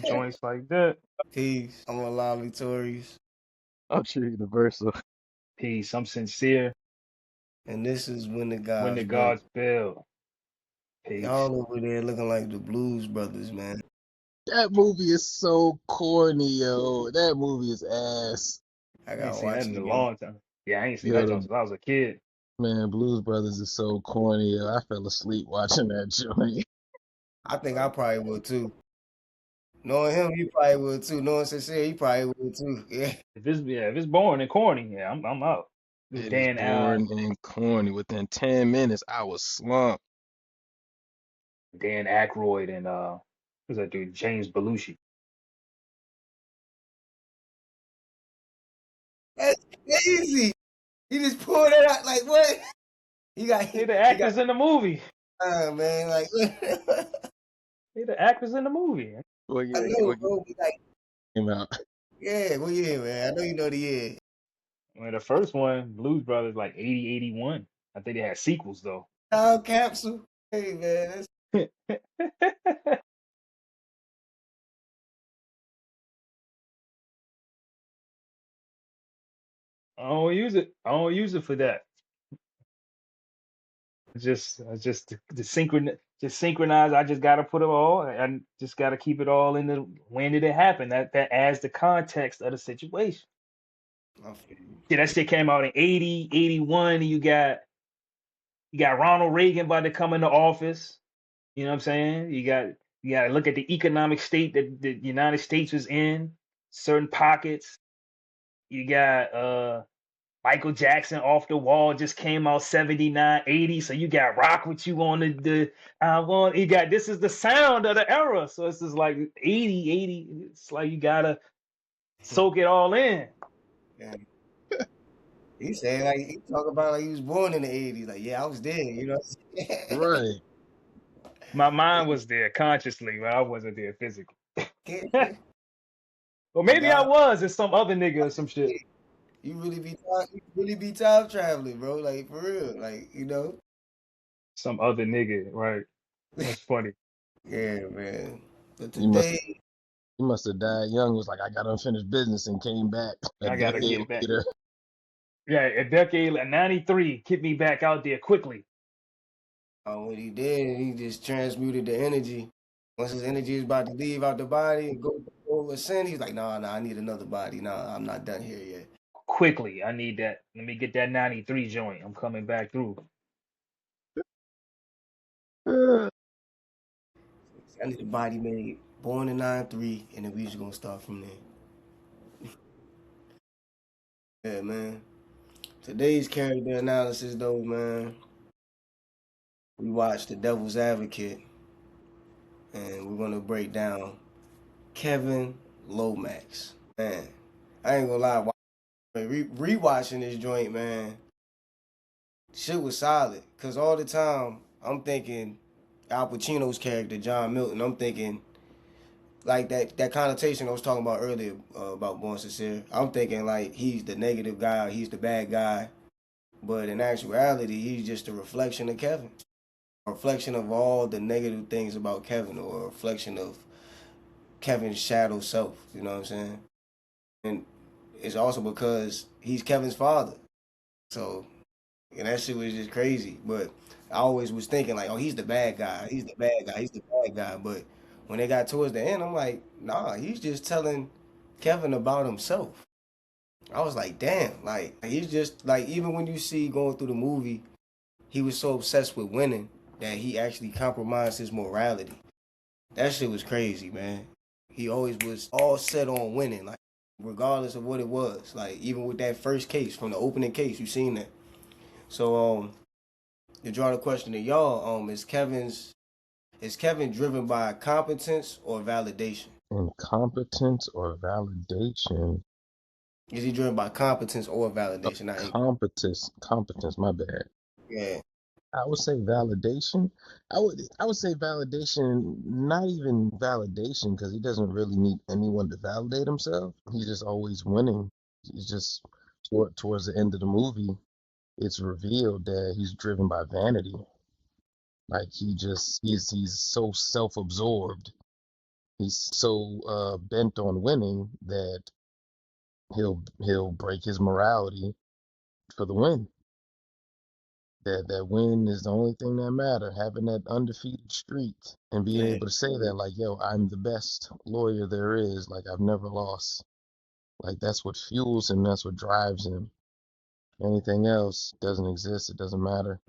Joints like that. Peace. I'm alive, victorious. I'm sure universal. Peace. I'm sincere. And this is when the When the gods build. gods build. Peace. Y'all over there looking like the Blues Brothers, man. That movie is so corny, yo. That movie is ass. I I ain't gotta seen that watch in it a again. long time. Yeah, I ain't seen Yo, that joint since I was a kid. man, Blues Brothers is so corny, yo. I fell asleep watching that joint. I think I probably would too. Knowing him, you probably would too. Knowing Sincere, he probably would too. Yeah. If it's boring and corny, yeah, I'm out. This It is Dan boring and corny. Within 10 minutes, I was slumped. Dan Aykroyd and who's that dude? James Belushi. That's crazy. He just pulled it out like what? He got They the he got actors in the movie. man. Like They the actors in the movie. Well, I yeah, know, what bro. But like, came out. yeah, well, yeah, man. I know you know the year. Well, the first one, Blues Brothers, like 80, 81. I think they had sequels though. Time capsule. Hey, man. I don't use it. I don't use it for that. Just just synchronize. I just gotta put it all. I just gotta keep it all in the when did it happen? That adds the context of the situation. I feel you. Yeah, that shit came out in 80, 81. And you got Ronald Reagan about to come into office. You know what I'm saying? You got to look at the economic state that the United States was in, certain pockets. You got Michael Jackson off the wall just came out 79, 80. So you got rock with you on the I want you got this is the sound of the era. So it's just like 80, 80. It's like you gotta soak it all in. Yeah. He said like he talk about like he was born in the 80s. Like, yeah, I was there, you know. Right. My mind was there consciously, but I wasn't there physically. But Or maybe I nah, was as some other nigga or some shit. you really be time traveling, bro. Like for real. Like, you know. Some other nigga, right? That's funny. Yeah, man. But You must today, you must have died young. Was like, I got unfinished business and came back a I gotta decade get back. later. Yeah, a decade, 93, kicked me back out there quickly. what he did, he just transmuted the energy. Once his energy is about to leave out the body and go ascend, he's like, nah, I need another body. Nah, I'm not done here yet. Quickly. I need that. Let me get that 93 joint. I'm coming back through. I need a body made, born in 93, and then we just gonna start from there. Yeah, man. Today's character analysis, though, man. We watched The Devil's Advocate, and we're gonna break down Kevin Lomax. Man, I ain't gonna lie, rewatching this joint, man, shit was solid. Cause all the time I'm thinking Al Pacino's character, John Milton. I'm thinking like that connotation I was talking about earlier about Born Sincere. I'm thinking like he's the negative guy, he's the bad guy. But in actuality, he's just a reflection of Kevin. A reflection of all the negative things about Kevin, or a reflection of Kevin's shadow self. You know what I'm saying? And it's also because he's Kevin's father. So, and that shit was just crazy. But I always was thinking like, oh, he's the bad guy. He's the bad guy. He's the bad guy. But when they got towards the end, I'm like, nah, he's just telling Kevin about himself. I was like, damn, like he's just like, even when you see going through the movie, he was so obsessed with winning that he actually compromised his morality. That shit was crazy, man. He always was all set on winning, like regardless of what it was. Like even with that first case from the opening case, you seen that. So to draw the question to y'all, is Kevin driven by competence or validation? Incompetence or validation? Is he driven by competence or validation? Not Competence, my bad. yeah. I would say validation. I would say validation, not even validation, because he doesn't really need anyone to validate himself. He's just always winning. He's just towards the end of the movie, it's revealed that he's driven by vanity. Like he's so self-absorbed. He's so bent on winning that he'll break his morality for the win. That win is the only thing that matter. Having that undefeated streak and being Yeah. able to say that, like, yo, I'm the best lawyer there is. Like, I've never lost. Like, that's what fuels him. That's what drives him. Anything else doesn't exist. It doesn't matter.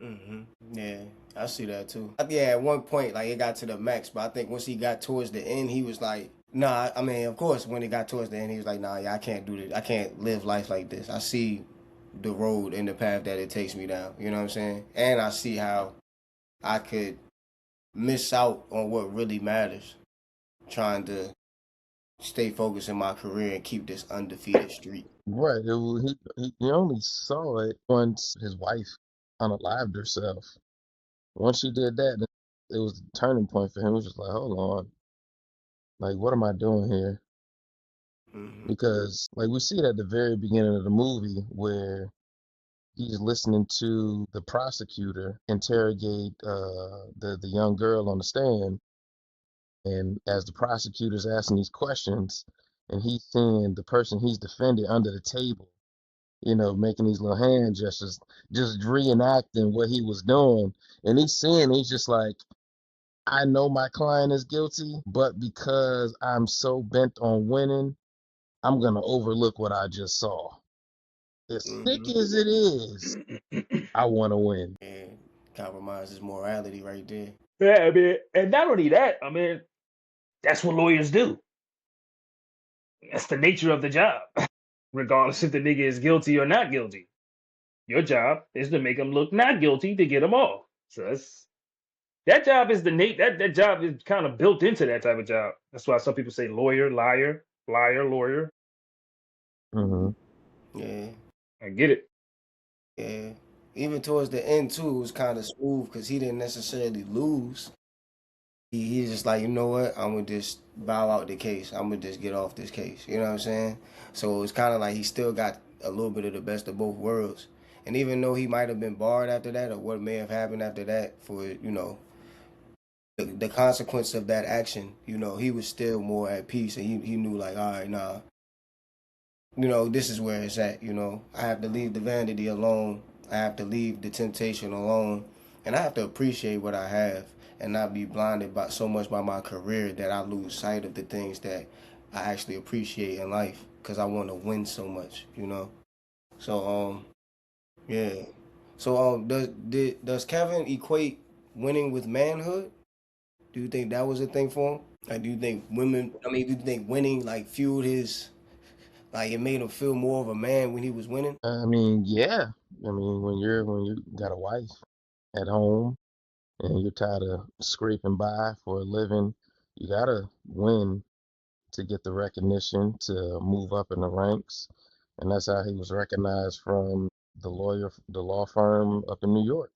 Yeah, I see that too. Yeah, at one point, like it got to the max, but I think once he got towards the end, he was like, "Nah." I mean, of course, when he got towards the end, he was like, "Nah, yeah, I can't do this. I can't live life like this. I see the road and the path that it takes me down. You know what I'm saying? And I see how I could miss out on what really matters, trying to stay focused in my career and keep this undefeated streak." Right. He only saw it once his wife unalived herself. Once she did that, it was the turning point for him. It was just like, hold on, like, what am I doing here? Hmm. Because, like, we see it at the very beginning of the movie where he's listening to the prosecutor interrogate the young girl on the stand, and as the prosecutor's asking these questions, and he's seeing the person he's defending under the table, making these little hand gestures, just reenacting what he was doing, and he's seeing, he's just like, I know my client is guilty, but because I'm so bent on winning, I'm gonna overlook what I just saw. As sick Hmm. as it is, I want to win. Yeah, compromises morality right there. Yeah, I mean, and not only that, I mean, that's what lawyers do. That's the nature of the job, regardless if the nigga is guilty or not guilty. Your job is to make him look not guilty to get him off. So that job is that job is kind of built into that type of job. That's why some people say lawyer, liar, liar, lawyer. Hmm. Yeah. I get it. Yeah. Even towards the end too, it was kind of smooth because he didn't necessarily lose. He's just like, you know what? I'm gonna just bow out the case. I'm gonna just get off this case. You know what I'm saying? So it's kind of like he still got a little bit of the best of both worlds. And even though he might have been barred after that, or what may have happened after that, for the consequence of that action, he was still more at peace, and he knew like, all right, nah, this is where it's at. I have to leave the vanity alone. I have to leave the temptation alone. And I have to appreciate what I have and not be blinded by so much by my career that I lose sight of the things that I actually appreciate in life because I want to win so much. So, yeah. So, does Kevin equate winning with manhood? Do you think that was a thing for him? Like, do you think do you think winning like fueled his, like it made him feel more of a man when he was winning? I mean, yeah. I mean, when you got a wife at home and you're tired of scraping by for a living, you gotta win to get the recognition to move up in the ranks, and that's how he was recognized from the law firm up in New York.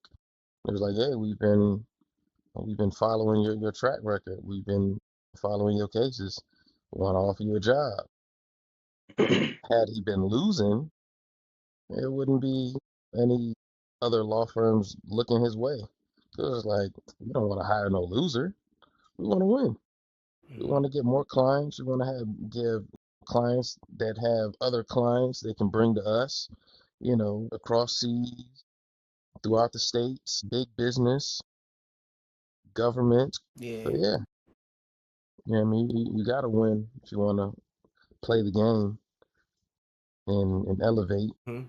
It was like, hey, we've been following your track record. We've been following your cases. We want to offer you a job. Had he been losing, there wouldn't be any other law firms looking his way. So it was like, we don't want to hire no loser. We want to win. We want to get more clients. We want to give clients that have other clients they can bring to us, across seas, throughout the states, big business, government. So Yeah. yeah, I mean, you got to win if you want to play the game and elevate. Hmm.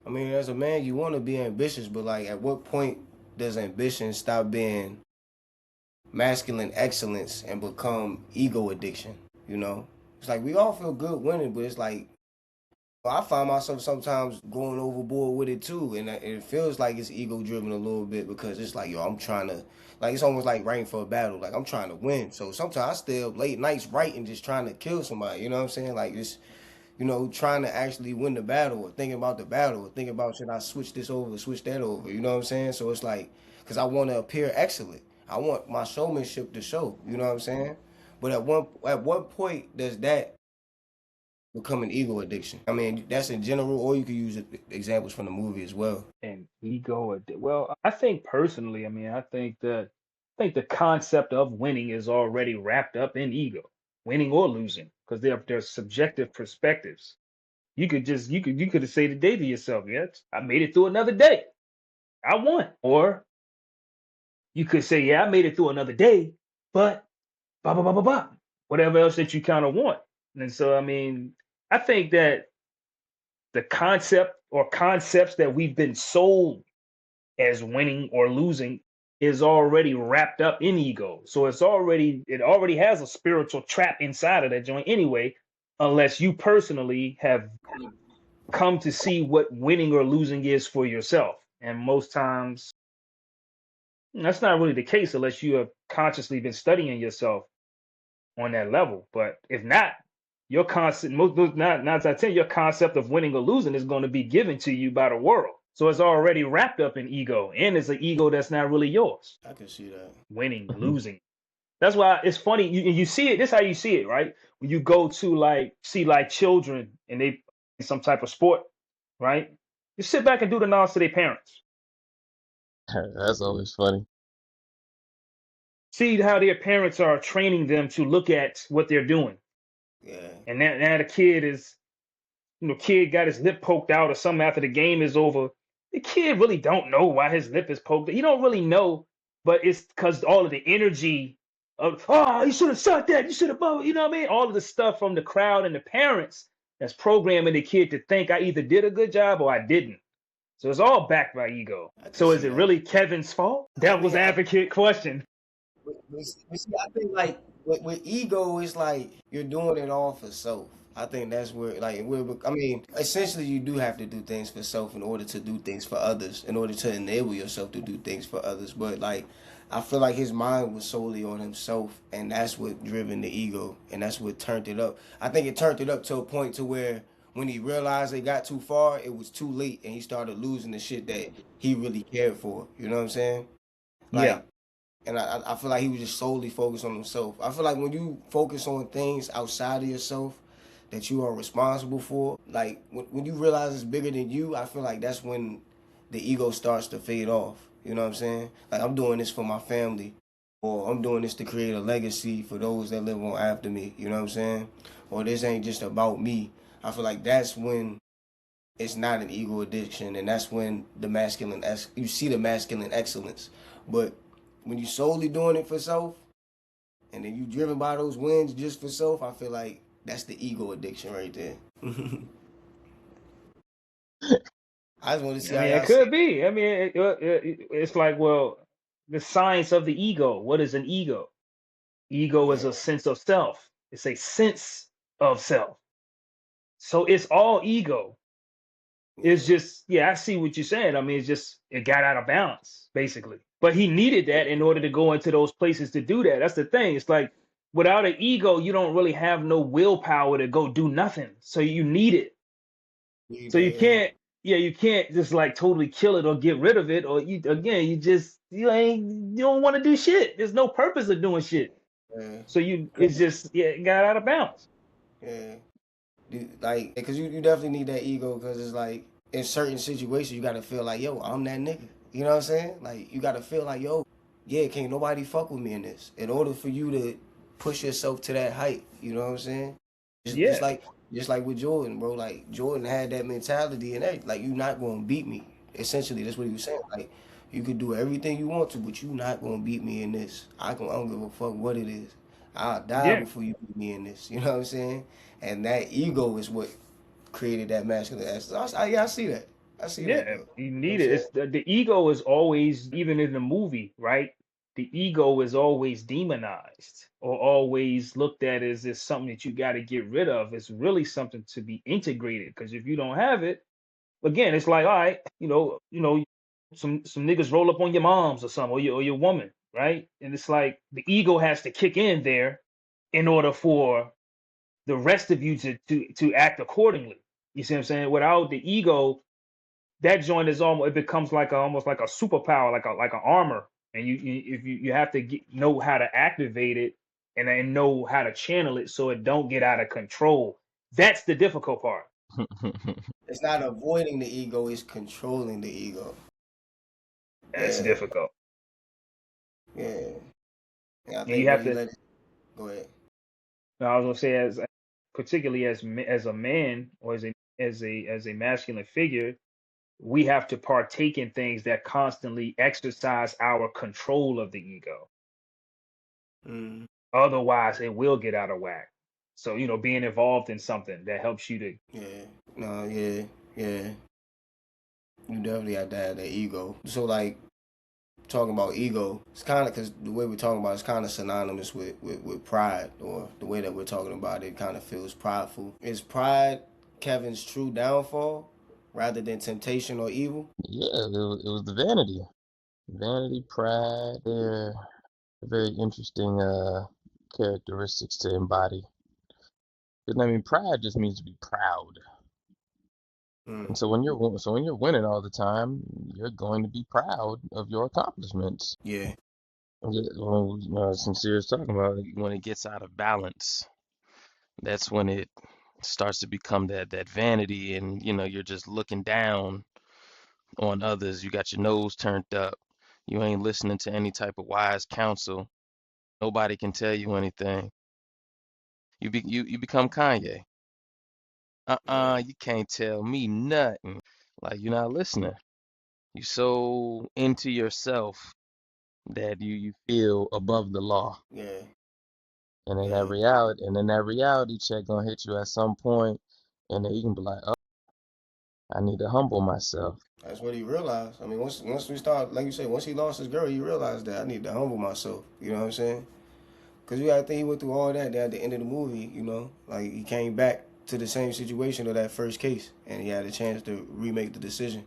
I mean, as a man, you want to be ambitious, but like, at what point does ambition stop being masculine excellence and become ego addiction? It's like we all feel good winning, but it's like I find myself sometimes going overboard with it too, and it feels like it's ego driven a little bit because it's like, yo, I'm trying to, like, it's almost like writing for a battle. Like, I'm trying to win, so sometimes I stay up late nights writing, just trying to kill somebody. You know what I'm saying? Like, just trying to actually win the battle, or thinking about the battle, or thinking about, should I switch this over, switch that over. You know what I'm saying? So it's like, because I want to appear excellent. I want my showmanship to show. You know what I'm saying? But at what point does that become an ego addiction? I mean, that's in general, or you could use examples from the movie as well. And ego. Well, I think personally, I mean, I think the concept of winning is already wrapped up in ego. winning or losing, because they're subjective perspectives. You could say today to yourself, yes, I made it through another day. I won. Or you could say, yeah, I made it through another day, but blah blah blah blah blah. Whatever else that you kind of want. And so I mean, I think that the concept or concepts that we've been sold as winning or losing is already wrapped up in ego. So it already has a spiritual trap inside of that joint anyway, unless you personally have come to see what winning or losing is for yourself. And most times that's not really the case unless you have consciously been studying yourself on that level. But if not, your concept, most nine out of 10, your concept of winning or losing is going to be given to you by the world. So it's already wrapped up in ego, and it's an ego that's not really yours. I can see that. Winning, losing. That's why it's funny. You see it. This is how you see it, right? When you go to like see like children and they some type of sport, right? You sit back and do the nods to their parents. That's always funny. See how their parents are training them to look at what they're doing. Yeah. And now the kid is, kid got his lip poked out or something after the game is over. The kid really don't know why his lip is poked. He don't really know, but it's because all of the energy of, oh, you should have shot that. You should have, you know what I mean? All of the stuff from the crowd and the parents that's programming the kid to think I either did a good job or I didn't. So it's all backed by ego. I can So is see it that. really Kevin's fault? I Devil's mean, advocate question. see, I think like with ego, it's like you're doing it all for self. I think that's where like I mean, essentially you do have to do things for self in order to do things for others, in order to enable yourself to do things for others. But like I feel like his mind was solely on himself, and that's what driven the ego, and that's what turned it up. I think it turned it up to a point to where when he realized it got too far, it was too late, and he started losing the shit that he really cared for. You know what I'm saying? Yeah. Like, and I feel like he was just solely focused on himself. I feel like when you focus on things outside of yourself that you are responsible for, like when you realize it's bigger than you, I feel like that's when the ego starts to fade off. You know what I'm saying? Like I'm doing this for my family, or I'm doing this to create a legacy for those that live on after me. You know what I'm saying? Or this ain't just about me. I feel like that's when it's not an ego addiction, and that's when you see the masculine excellence. But when you solely doing it for self, and then you driven by those wins just for self, I feel like that's the ego addiction right there. I just want to see I how mean, it y'all see could be. I mean, it's like, well, the science of the ego. What is an ego? Ego is it. a sense of self. It's a sense of self. So it's all ego. Yeah, It's just, yeah, I see what you're saying. I mean, it's just, it got out of balance, basically. But he needed that in order to go into those places to do that. That's the thing. It's like, without an ego, you don't really have no willpower to go do nothing. So you need it. need So you that. Yeah, can't, yeah, you can't just like totally kill it or get rid of it, or you again, you don't want to do shit. There's no purpose of doing shit. yeah, So it's just, yeah, it got out of balance. yeah. Like, cause you definitely need that ego, cause it's like in certain situations you gotta feel like, yo, I'm that nigga. You know what I'm saying? Like you gotta feel like, yo, yeah, can't nobody fuck with me in this. In order for you to push yourself to that height, you know what I'm saying? Just, Yeah, just like just like with Jordan, bro. Like Jordan had that mentality and that, like you not gonna beat me. Essentially, that's what he was saying. Like you could do everything you want to, but you not gonna beat me in this. I don't give a fuck what it is. I'll die yeah, before you beat me in this. You know what I'm saying? And that ego is what created that masculine essence. Yeah, I see that. I see that, yeah. bro. You know You what I'm need it. saying? The ego is always, even in the movie, right? The ego is always demonized or always looked at as something that you got to get rid of. It's really something to be integrated, because if you don't have it, again, it's like, all right, some niggas roll up on your moms or something, or your woman, right? And it's like the ego has to kick in there in order for the rest of you to act accordingly. You see what I'm saying? Without the ego, that joint is almost, it becomes like almost like a superpower, like an armor, and if you have to know how to activate it and then know how to channel it so it don't get out of control. That's the difficult part. It's not avoiding the ego; it's controlling the ego. That's Yeah, difficult. yeah. And I And you think when have he to let it go ahead. I was gonna say, as particularly as a man, or as a masculine figure, we have to partake in things that constantly exercise our control of the ego. Mm. Otherwise, it will get out of whack. So, being involved in something that helps you to. Yeah. No. Yeah. Yeah. You definitely have to have that ego. So like talking about ego, it's kind of because the way we're talking about it's kind of synonymous with pride, or the way that we're talking about it kind of feels prideful. Is pride Kevin's true downfall rather than temptation or evil? Yeah, it was the vanity, pride. They're very interesting characteristics to embody. Because I mean, pride just means to be proud. Mm. And so when you're winning all the time, you're going to be proud of your accomplishments. Yeah. When Sincere is talking about when it gets out of balance, that's when it starts to become that vanity, and you're just looking down on others. You got your nose turned up. You ain't listening to any type of wise counsel. Nobody can tell you anything. You become Kanye. Yeah. You can't tell me nothing. Like you're not listening. You so into yourself that you feel above the law. Yeah. Yeah. And then that reality check gonna hit you at some point, and then you can be like, oh, I need to humble myself. That's what he realized. I mean, once we start, like you said, once he lost his girl, he realized that I need to humble myself. You know what I'm saying? Because you gotta think he went through all that. Then at the end of the movie, like he came back to the same situation of that first case, and he had a chance to remake the decision.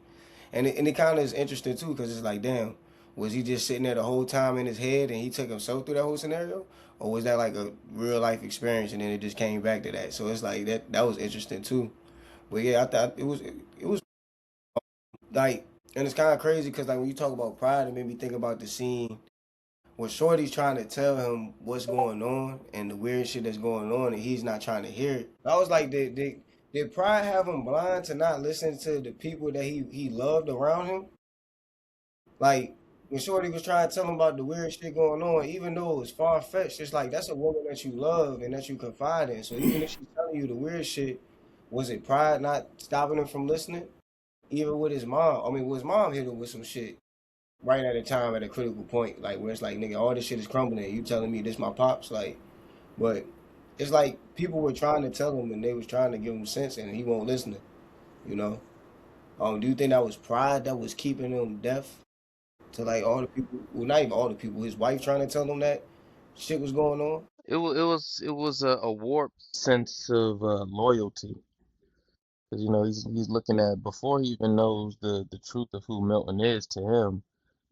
And it kind of is interesting too, because it's like, damn, was he just sitting there the whole time in his head, and he took himself through that whole scenario, or was that like a real life experience, and then it just came back to that? So it's like that was interesting too. But yeah, I thought it was like, and it's kind of crazy because like when you talk about pride, it made me think about the scene where Shorty's trying to tell him what's going on and the weird shit that's going on, and he's not trying to hear it. I was like, did pride have him blind to not listen to the people that he loved around him? Like when Shorty was trying to tell him about the weird shit going on, even though it was far fetched, it's like that's a woman that you love and that you confide in. So even if she's telling you the weird shit, was it pride not stopping him from listening? Even with his mom, I mean, his mom hit him with some shit right at a time at a critical point, like where it's like, nigga, all this shit is crumbling. You telling me this my pops, like, but it's like people were trying to tell him and they was trying to give him sense and he won't listen. You know. Do you think that was pride that was keeping him deaf to like all the people? Well, not even all the people. His wife trying to tell him that shit was going on. It was a warped sense of loyalty, because he's looking at, before he even knows the truth of who Milton is to him.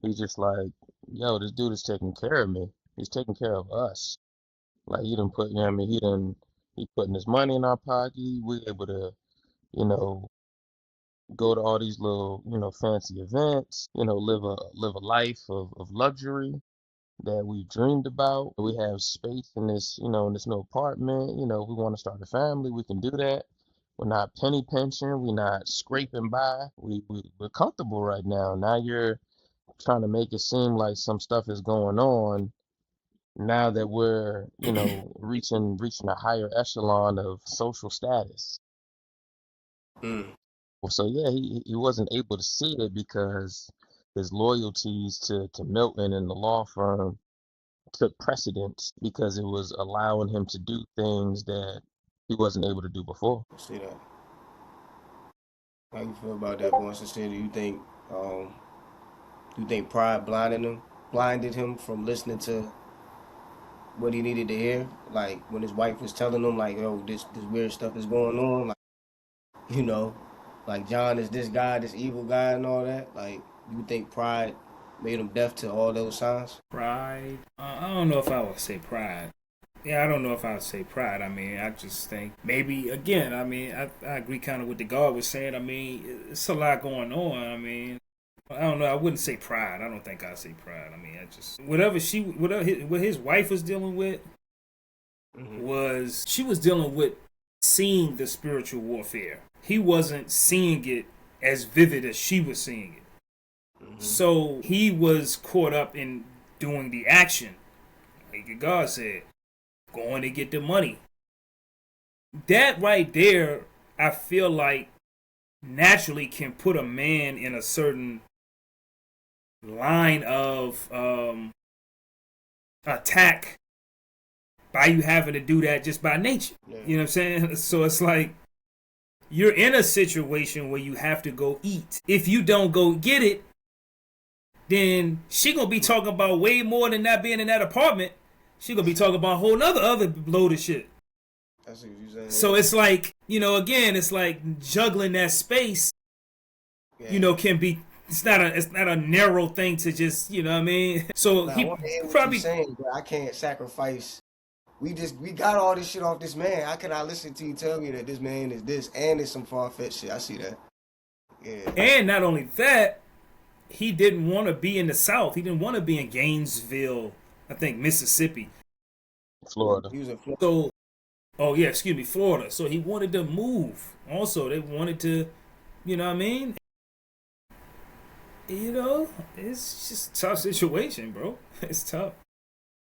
He's just like, yo, this dude is taking care of me. He's taking care of us. Like he done put, you know what I mean, he putting his money in our pocket. We able to, you know, go to all these little, fancy events, live a life of luxury that we dreamed about. We have space in this new apartment. If we want to start a family, we can do that. We're not penny pinching. We're not scraping by. We're comfortable right now. Now you're trying to make it seem like some stuff is going on now that we're, reaching a higher echelon of social status. Mm. Well, so yeah, he wasn't able to see it because his loyalties to Milton and the law firm took precedence, because it was allowing him to do things that he wasn't able to do before. See that? How you feel about that, Born Sincere? Do you think pride blinded him from listening to what he needed to hear? Like when his wife was telling him, like, "Yo, this weird stuff is going on." Like, you know, like John is this guy, this evil guy, and all that. Like, you think pride made him deaf to all those signs? Pride. I don't know if I would say pride. Yeah, I don't know if I would say pride. I mean, I just think maybe, again, I mean, I agree kind of with the guard was saying. I mean, it's a lot going on. I mean, I don't know. I wouldn't say pride. I don't think I'd say pride. I mean, I just what his wife was dealing with Mm-hmm. was, she was dealing with seeing the spiritual warfare. He wasn't seeing it as vivid as she was seeing it. Mm-hmm. So he was caught up in doing the action, like God said, going to get the money. that right there, I feel like naturally can put a man in a certain line of attack by you having to do that just by nature. Yeah. You know what I'm saying? So it's like you're in a situation where you have to go eat. If you don't go get it, then she gonna be talking about way more than that being in that apartment. She gonna be talking about a whole nother other load of shit. That's what you're saying. So it's like, again, it's like juggling that space. Yeah. Can be. It's not a narrow thing to just, what I mean. So Now, I he want to hear what you're probably saying, but I can't sacrifice. We got all this shit off this man. How can I listen to you tell me that this man is this and it's some far fetched shit? I see that. Yeah. and not only that, he didn't want to be in the South. He didn't want to be in Gainesville, I think Mississippi. Florida. He was in Florida. So, oh yeah, excuse me, Florida. So he wanted to move. Also, they wanted to, you know what I mean? It's just a tough situation, bro. It's tough.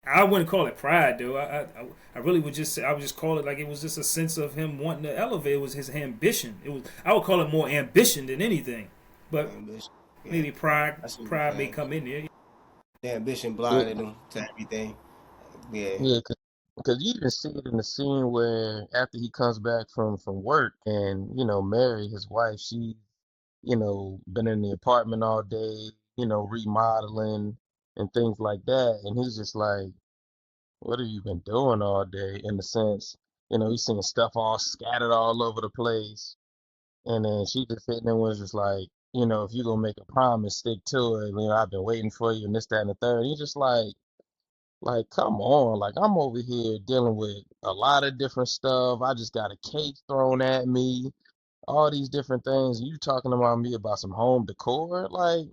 I wouldn't call it pride, though. I really would just say I would just call it like it was just a sense of him wanting to elevate. It was his ambition. I would call it more ambition than anything. But Ambition. Yeah. maybe pride That's what pride you're may saying. come in there. The ambition Yeah, blinded him to everything. Yeah. yeah, because you even see it in the scene where after he comes back from work and Mary, his wife, she been in the apartment all day, remodeling and things like that, and he's just like, what have you been doing all day? In the sense, he's seeing stuff all scattered all over the place. And then she just sitting there was just like, if you're gonna make a promise, stick to it. I've been waiting for you and this, that, and the third. He's just like, come on. Like, I'm over here dealing with a lot of different stuff. I just got a cake thrown at me, all these different things. You talking about me about some home decor? Like,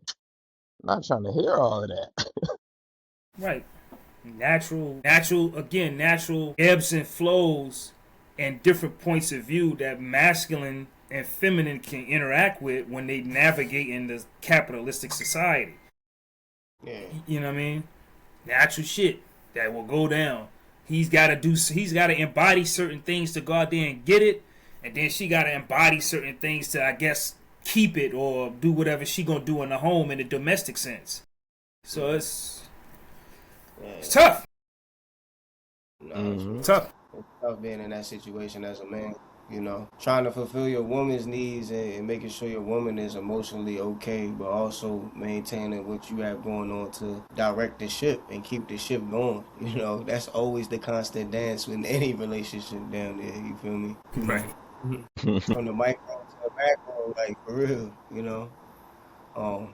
not trying to hear all of that. Right. Natural ebbs and flows and different points of view that masculine and feminine can interact with when they navigate in the capitalistic society. Yeah. You know what I mean? Natural shit that will go down. He's got to embody certain things to go out there and get it, and then she got to embody certain things to, I guess, keep it or do whatever she gonna do in the home in the domestic sense. So it's Yeah. tough. No, it's Hmm. real Tough. tough being in that situation as a man. Trying to fulfill your woman's needs and making sure your woman is emotionally okay, but also maintaining what you have going on to direct the ship and keep the ship going. That's always the constant dance in any relationship down there. You feel me? Right. From the micro to the macro, like for real. Um,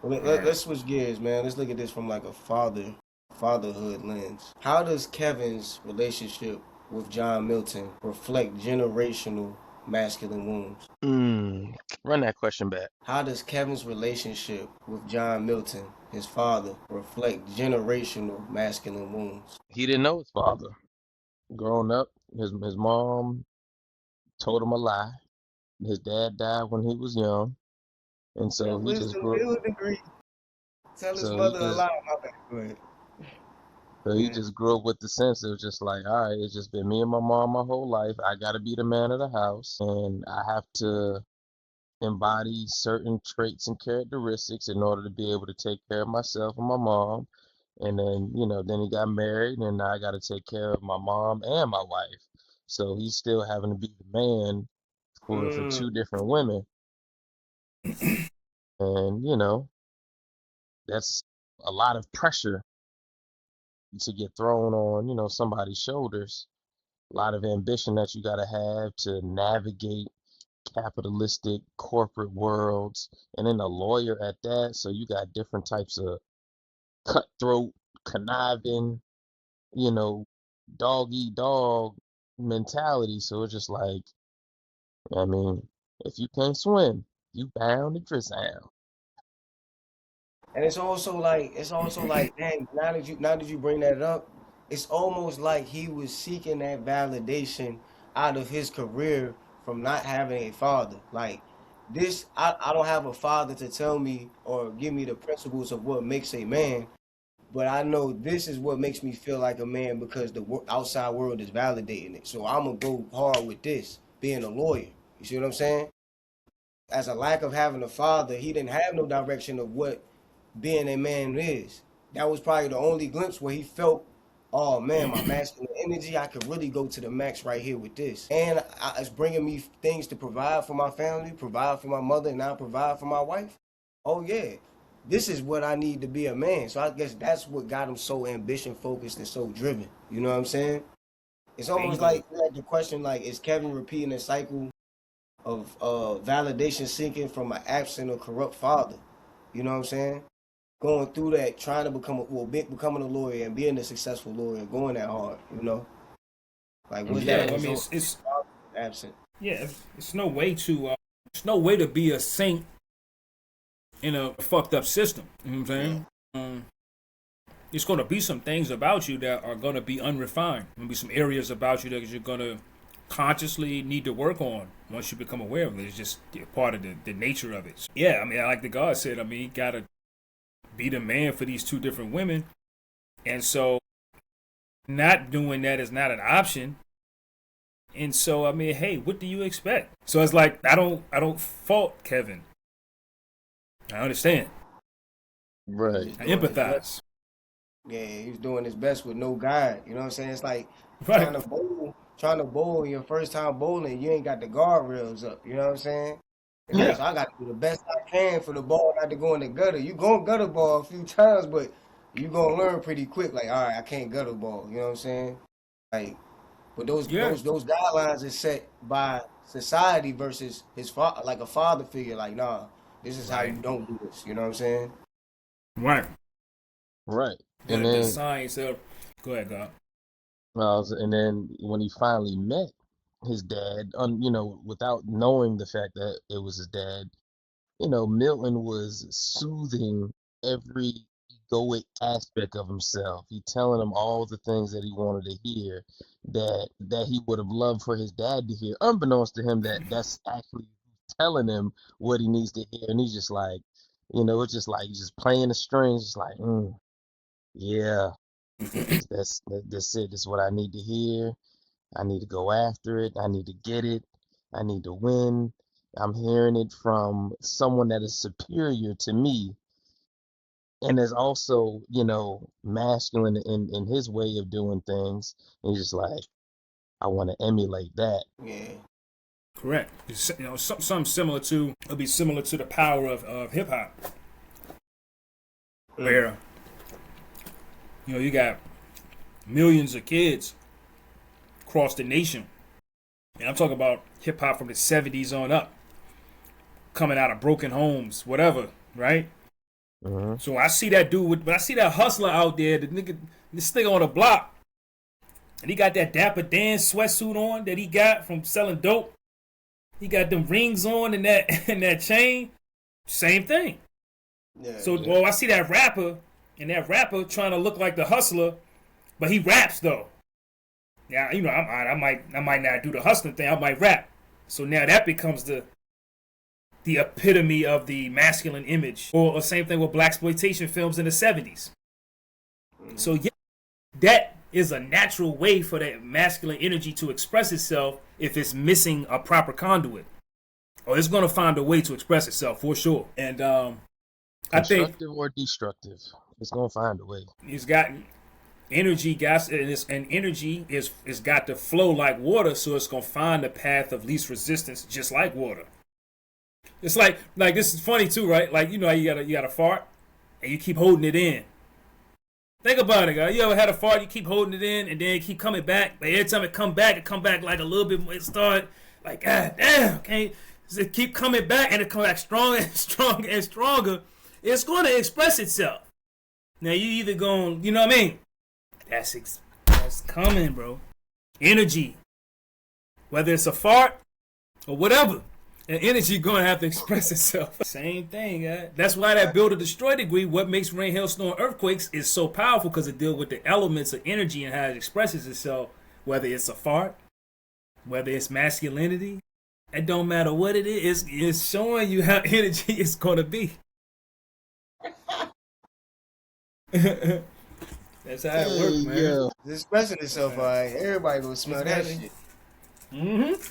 Right. let's switch gears, man. Let's look at this from like a fatherhood lens. How does Kevin's relationship with John Milton reflect generational masculine wounds? Run that question back. How does Kevin's relationship with John Milton, his father, reflect generational masculine wounds? He didn't know his father. Growing up, his mom told him a lie. His dad died when he was young, and That so he just wisdom grew. build degree. Tell his So he mother a just lie. My bad. Go ahead. so he Yeah. just grew up with the sense of just like, all right, it's just been me and my mom my whole life. I got to be the man of the house, and I have to embody certain traits and characteristics in order to be able to take care of myself and my mom. And then, then he got married, and now I got to take care of my mom and my wife. So he's still having to be the man for two Mm. different women. And, that's a lot of pressure to get thrown on, somebody's shoulders. A lot of ambition that you got to have to navigate capitalistic corporate worlds, and then a lawyer at that. So you got different types of cutthroat, conniving, you know, dog eat dog mentality. So it's just like, I mean, if you can't swim, you bound to drown. And it's also like, dang, now that you bring that up, it's almost like he was seeking that validation out of his career from not having a father. Like I don't have a father to tell me or give me the principles of what makes a man. but I know this is what makes me feel like a man because the outside world is validating it. So I'm gonna go hard with this, being a lawyer. You see what I'm saying? As a lack of having a father, he didn't have no direction of what being a man is. That was probably the only glimpse where he felt, oh man, my masculine energy, I could really go to the max right here with this. And it's bringing me things to provide for my family, provide for my mother, and now provide for my wife. Oh yeah, this is what I need to be a man. So I guess that's what got him so ambition focused and so driven. You know what I'm saying? It's almost Bingo. like the question, like, is Kevin repeating a cycle of validation seeking from an absent or corrupt father? You know what I'm saying? Going through that, trying to becoming a lawyer and being a successful lawyer and going that hard, you know? Like, was that Yeah, on I his mean, own it's absent? yeah, it's no way to it's no way to be a saint in a fucked up system. You know what I'm Yeah, saying? It's going to be some things about you that are going to be unrefined. There'll be some areas about you that you're going to consciously need to work on once you become aware of it. It's just part of the nature of it. So, yeah, I mean, like the God said, I mean, you got to be the man for these two different women. And so not doing that is not an option. And so, I mean, hey, what do you expect? So it's like, I don't fault Kevin. I understand. he Right. was I doing his best. empathize. Yeah, he was doing his best with no guide. You know what I'm saying? It's like Right. trying to bowl your first time bowling, you ain't got the guardrails up. You know what I'm saying? It's like, Yeah. so I got to do the best I can for the ball not to go in the gutter. You gonna gutter ball a few times, but you gonna learn pretty quick. Like, all right, I can't gutter ball. You know what I'm saying? Like, but those Yeah. those those guidelines are set by society versus his father, like a father figure. Like, nah, this is how Right. you don't do this. You know what I'm saying? Right. Right. And The then, science of. Go ahead, God. and then when he finally met his dad, without knowing the fact that it was his dad, Milton was soothing every egoic aspect of himself. He telling him all the things that he wanted to hear, that he would have loved for his dad to hear, unbeknownst to him that that's actually telling him what he needs to hear. And he's just like, it's just like he's just playing the strings, just like, yeah, that's it. That's what I need to hear. I need to go after it. I need to get it. I need to win. I'm hearing it from someone that is superior to me and is also, masculine in his way of doing things. And he's just like, I want to emulate that. Yeah. Correct. Something similar to. It'll be similar to the power of hip hop, Mm. where you got millions of kids across the nation, and I'm talking about hip hop from the '70s on up, coming out of broken homes, whatever, right? Hmm. So I see that dude when I see that hustler out there, this nigga on the block, and he got that Dapper Dan sweatsuit on that he got from selling dope. He got them rings on and that and that chain. Same thing. Yeah. So, well, I see that rapper, and that rapper trying to look like the hustler, but he raps though. Yeah, I might not do the hustling thing. I might rap. So now that becomes the epitome of the masculine image, or same thing with blaxploitation films in the '70s. Mm. So yeah, that is a natural way for that masculine energy to express itself if it's missing a proper conduit, or it's gonna find a way to express itself for sure. And I think Constructive or destructive, it's gonna find a way. it's got energy, gas, and energy is got to flow like water, so it's gonna find the path of least resistance, just like water. It's like this is funny too, right? Like how you got a fart and you keep holding it in. Think about it, guys. You ever had a fart? You keep holding it in, and then it keep coming back. But every time it come back like a little bit more. It start like, God damn, okay. So it keep coming back, and it come back stronger and stronger and stronger. It's going to express itself. Now you either going, you know what I mean? That's coming, bro. Energy, whether it's a fart or whatever. And energy going to have to express itself. Same thing, guys. That's why that build or destroy degree, what makes rain, hail, snow, and earthquakes, is so powerful, because it deals with the elements of energy and how it expresses itself. Whether it's a fart, whether it's masculinity, it don't matter what it is. It's showing you how energy is going to be. That's how it Hey, works, man. yo, It's expressing That's itself, how. all right. Everybody gonna smell that Exactly. shit. Mm-hmm.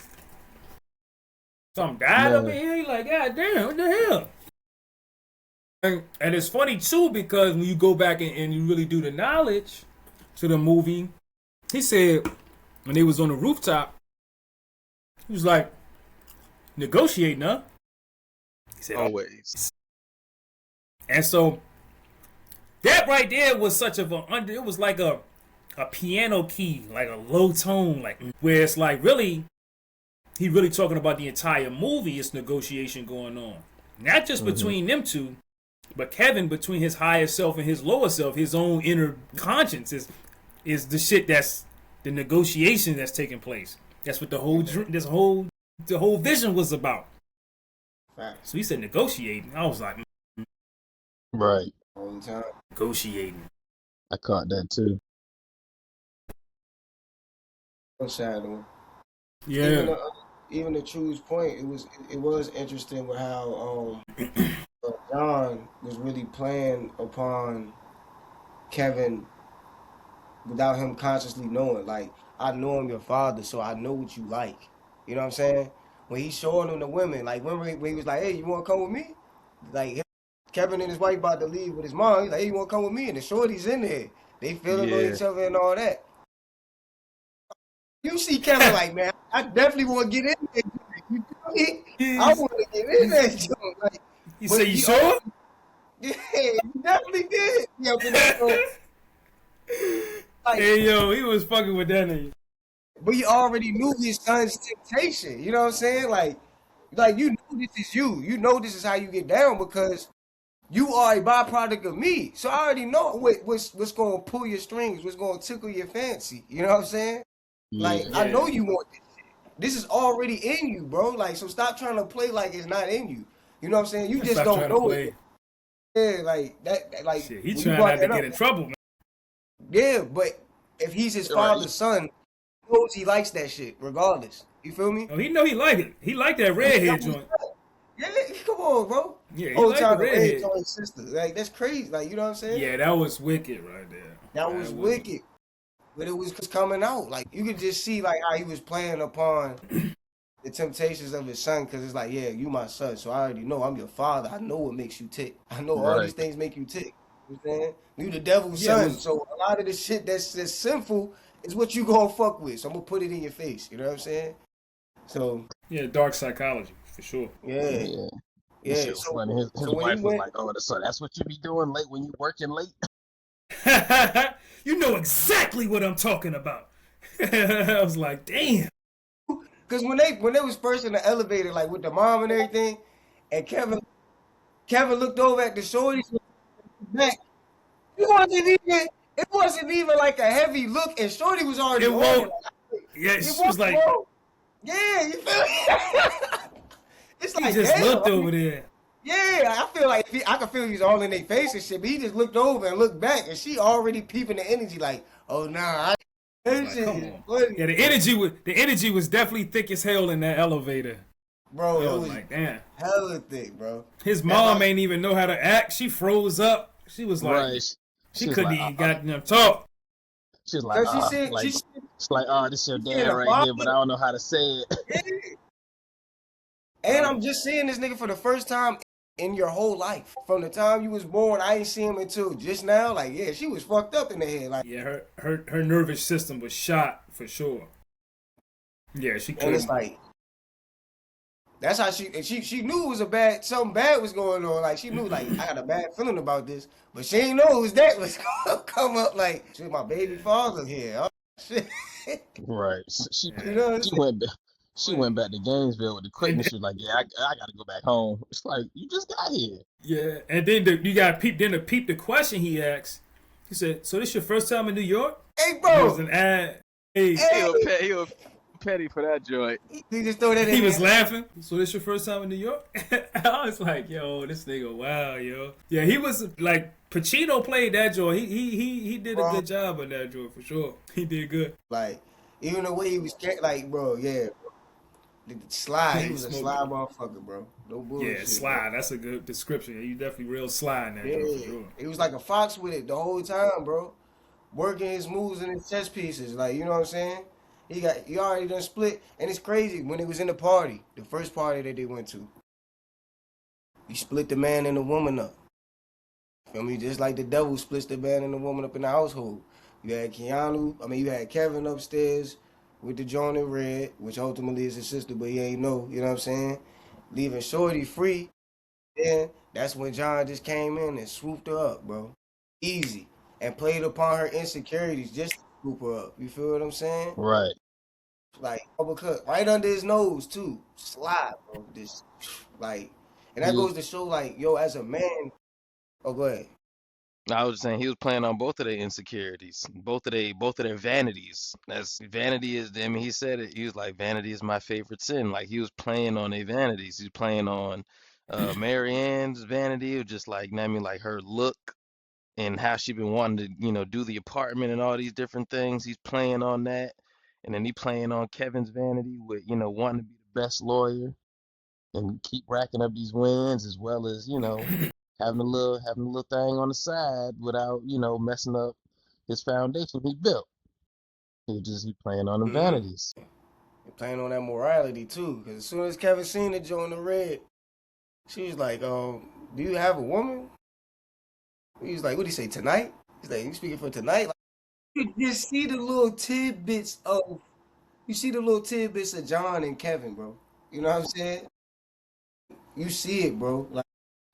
Something died up in man. here. You like, God damn, what the hell? And it's funny too because when you go back and you really do the knowledge to the movie, he said when they was on the rooftop, he was like negotiating, huh? He said, oh. Always. And so that right there was such of a under. It was like a piano key, like a low tone, like where it's like really he really talking about the entire movie. It's negotiation going on, not just Mm-hmm. between them two, but Kevin between his higher self and his lower self. His own inner conscience is the shit that's the negotiation that's taking place. That's what the whole the whole vision was about. Facts. So he said negotiating. I was like Right. All the time. negotiating. I caught that too. Foreshadowing. Yeah. Even the True's point, it was interesting with how John was really playing upon Kevin without him consciously knowing. Like, I know I'm your father, so I know what you like. You know what I'm saying? When he's showing him the women, like when he was like, "Hey, you want to come with me?" Like Kevin and his wife about to leave with his mom. He's like, "Hey, you want to come with me?" And the shorty's in there. They feeling on Yeah. each other and all that. You see Kevin like, man, I definitely want to get in there. You feel me? I want to get in there, joint. Like, You but say you sure? yeah, he definitely did. He up in that joint. Like, Hey yo, he was fucking with that nigga. but he already knew his son's temptation. You know what I'm saying? Like you know this is you. You know this is how you get down because you are a byproduct of me. So I already know what's going to pull your strings, what's going to tickle your fancy. You know what I'm saying? Like Yeah. I know Yeah. you want this shit. This is already in you, bro. Like so, stop trying to play like it's not in you. You know what I'm saying? You just Stop don't trying to know it. play. Yeah, like that. Like Shit, he when you trying brought not to that up, get in trouble, man. yeah. But if he's his Right. father's son, he knows he likes that shit regardless. You feel me? Oh, he know he like it. He like that He redhead knows. joint. Yeah, come on, bro. Yeah, he Whole like the time the rage redhead. on his sister. Like that's crazy. Like you know what I'm saying? Yeah, that was wicked right there. That was wicked. But it was coming out. Like you could just see like how he was playing upon the temptations of his son because it's like, yeah, you my son, so I already know I'm your father. I know what makes you tick. I know all these Right. things make you tick. You know what I'm saying? You the devil's Yeah, it son. was. So a lot of the shit that's sinful is what you gonna fuck with. So I'm gonna put it in your face. You know what I'm saying? So Yeah, dark psychology for sure. yeah. Yeah. This Yeah. shit was funny. His So his when he wife was went, like, "Oh, so that's what you be doing late when you working late." You know exactly what I'm talking about. I was like, damn. because when they was first in the elevator, like with the mom and everything, and Kevin looked over at the shorties back. It wasn't even like a heavy look, and Shorty was already It on it. won't. Yeah, It she was, was like, bro. Yeah, you feel me? It's he like, just damn. looked over there. Yeah, I feel like I could feel he's all in their face and shit, but he just looked over and looked back, and she already peeping the energy, like, oh nah, I was that like, shit come is on. funny, Yeah, the energy was definitely thick as hell in that elevator. bro. I It was was like, damn. hella thick, bro. His That's mom why, ain't even know how to act. She froze up. She was like, Right. she She's couldn't like, even goddamn talk. she's like, cause like, it's like, oh, this your she said dad the right father. here, but I don't know how to say it. Yeah. And I'm just seeing this nigga for the first time in your whole life. From the time you was born, I ain't seen him until just now. Like, yeah, she was fucked up in the head. Like, Yeah, her nervous system was shot for sure. Yeah, she and it's couldn't. like that's how she knew it was something bad was going on. Like she knew like I got a bad feeling about this, but she ain't know it was that was gonna come up. Like, shit, my baby father here. Oh, shit. Right. So You Yeah. know what I'm she saying? went back. She went back to Gainesville with the And quickness. She was like, "Yeah, I gotta go back home." It's like you just got here. yeah, and then you got peep. Then to peep the question he asked. He said, "So this your first time in New York?" Hey, And it was bro. an ad. Hey, Hey, He was petty for that joint. he just throw that in he was there. laughing. So this your first time in New York? I was like, yo, this nigga, wow, yo. Yeah, he was like Pacino played that joint. He did a Bro. good job on that joint for sure. He did good. Like, even the way he was like, bro, yeah. The slide, he He was a smoked sly it. motherfucker, bro. No Yeah, bullshit, bro. Sly. That's a good description. You definitely real Sly in that joint for Yeah, sure. he was like a fox with it the whole time, bro. working his moves and his chess pieces. Like, you know what I'm saying? He already done split. And it's crazy when it was in the party, the first party that they went to, he split the man and the woman up. Feel me? Just like the devil splits the man and the woman up in the household. You had Kevin upstairs with the joint in red, which ultimately is his sister, but he ain't know, you know what I'm saying? Leaving Shorty free. Then that's when John just came in and swooped her up, bro. Easy. And played upon her insecurities just to swoop her up. You feel what I'm saying? Right. Like, uppercut right under his nose, too. Slide, bro. This, like, and He that was. goes to show, like, yo, as a man. Oh, go ahead. I was saying he was playing on both of their insecurities, both of their vanities. That's vanity is. I mean, he said it. He was like, vanity is my favorite sin. Like he was playing on their vanities. He's playing on Marianne's vanity, of just like, I mean, like her look and how she been wanting to, do the apartment and all these different things. He's playing on that, and then he playing on Kevin's vanity with, wanting to be the best lawyer and keep racking up these wins, as well as, having a little thing on the side without, messing up his foundation he built. He playing on the Mm-hmm. vanities. And playing on that morality, too. Because as soon as Kevin seen the joint in red, she was like, do you have a woman? He was like, what did he say, tonight? He's like, you speaking for tonight? Like, you just see the little tidbits of, John and Kevin, bro. You know what I'm saying? You see it, bro. Like,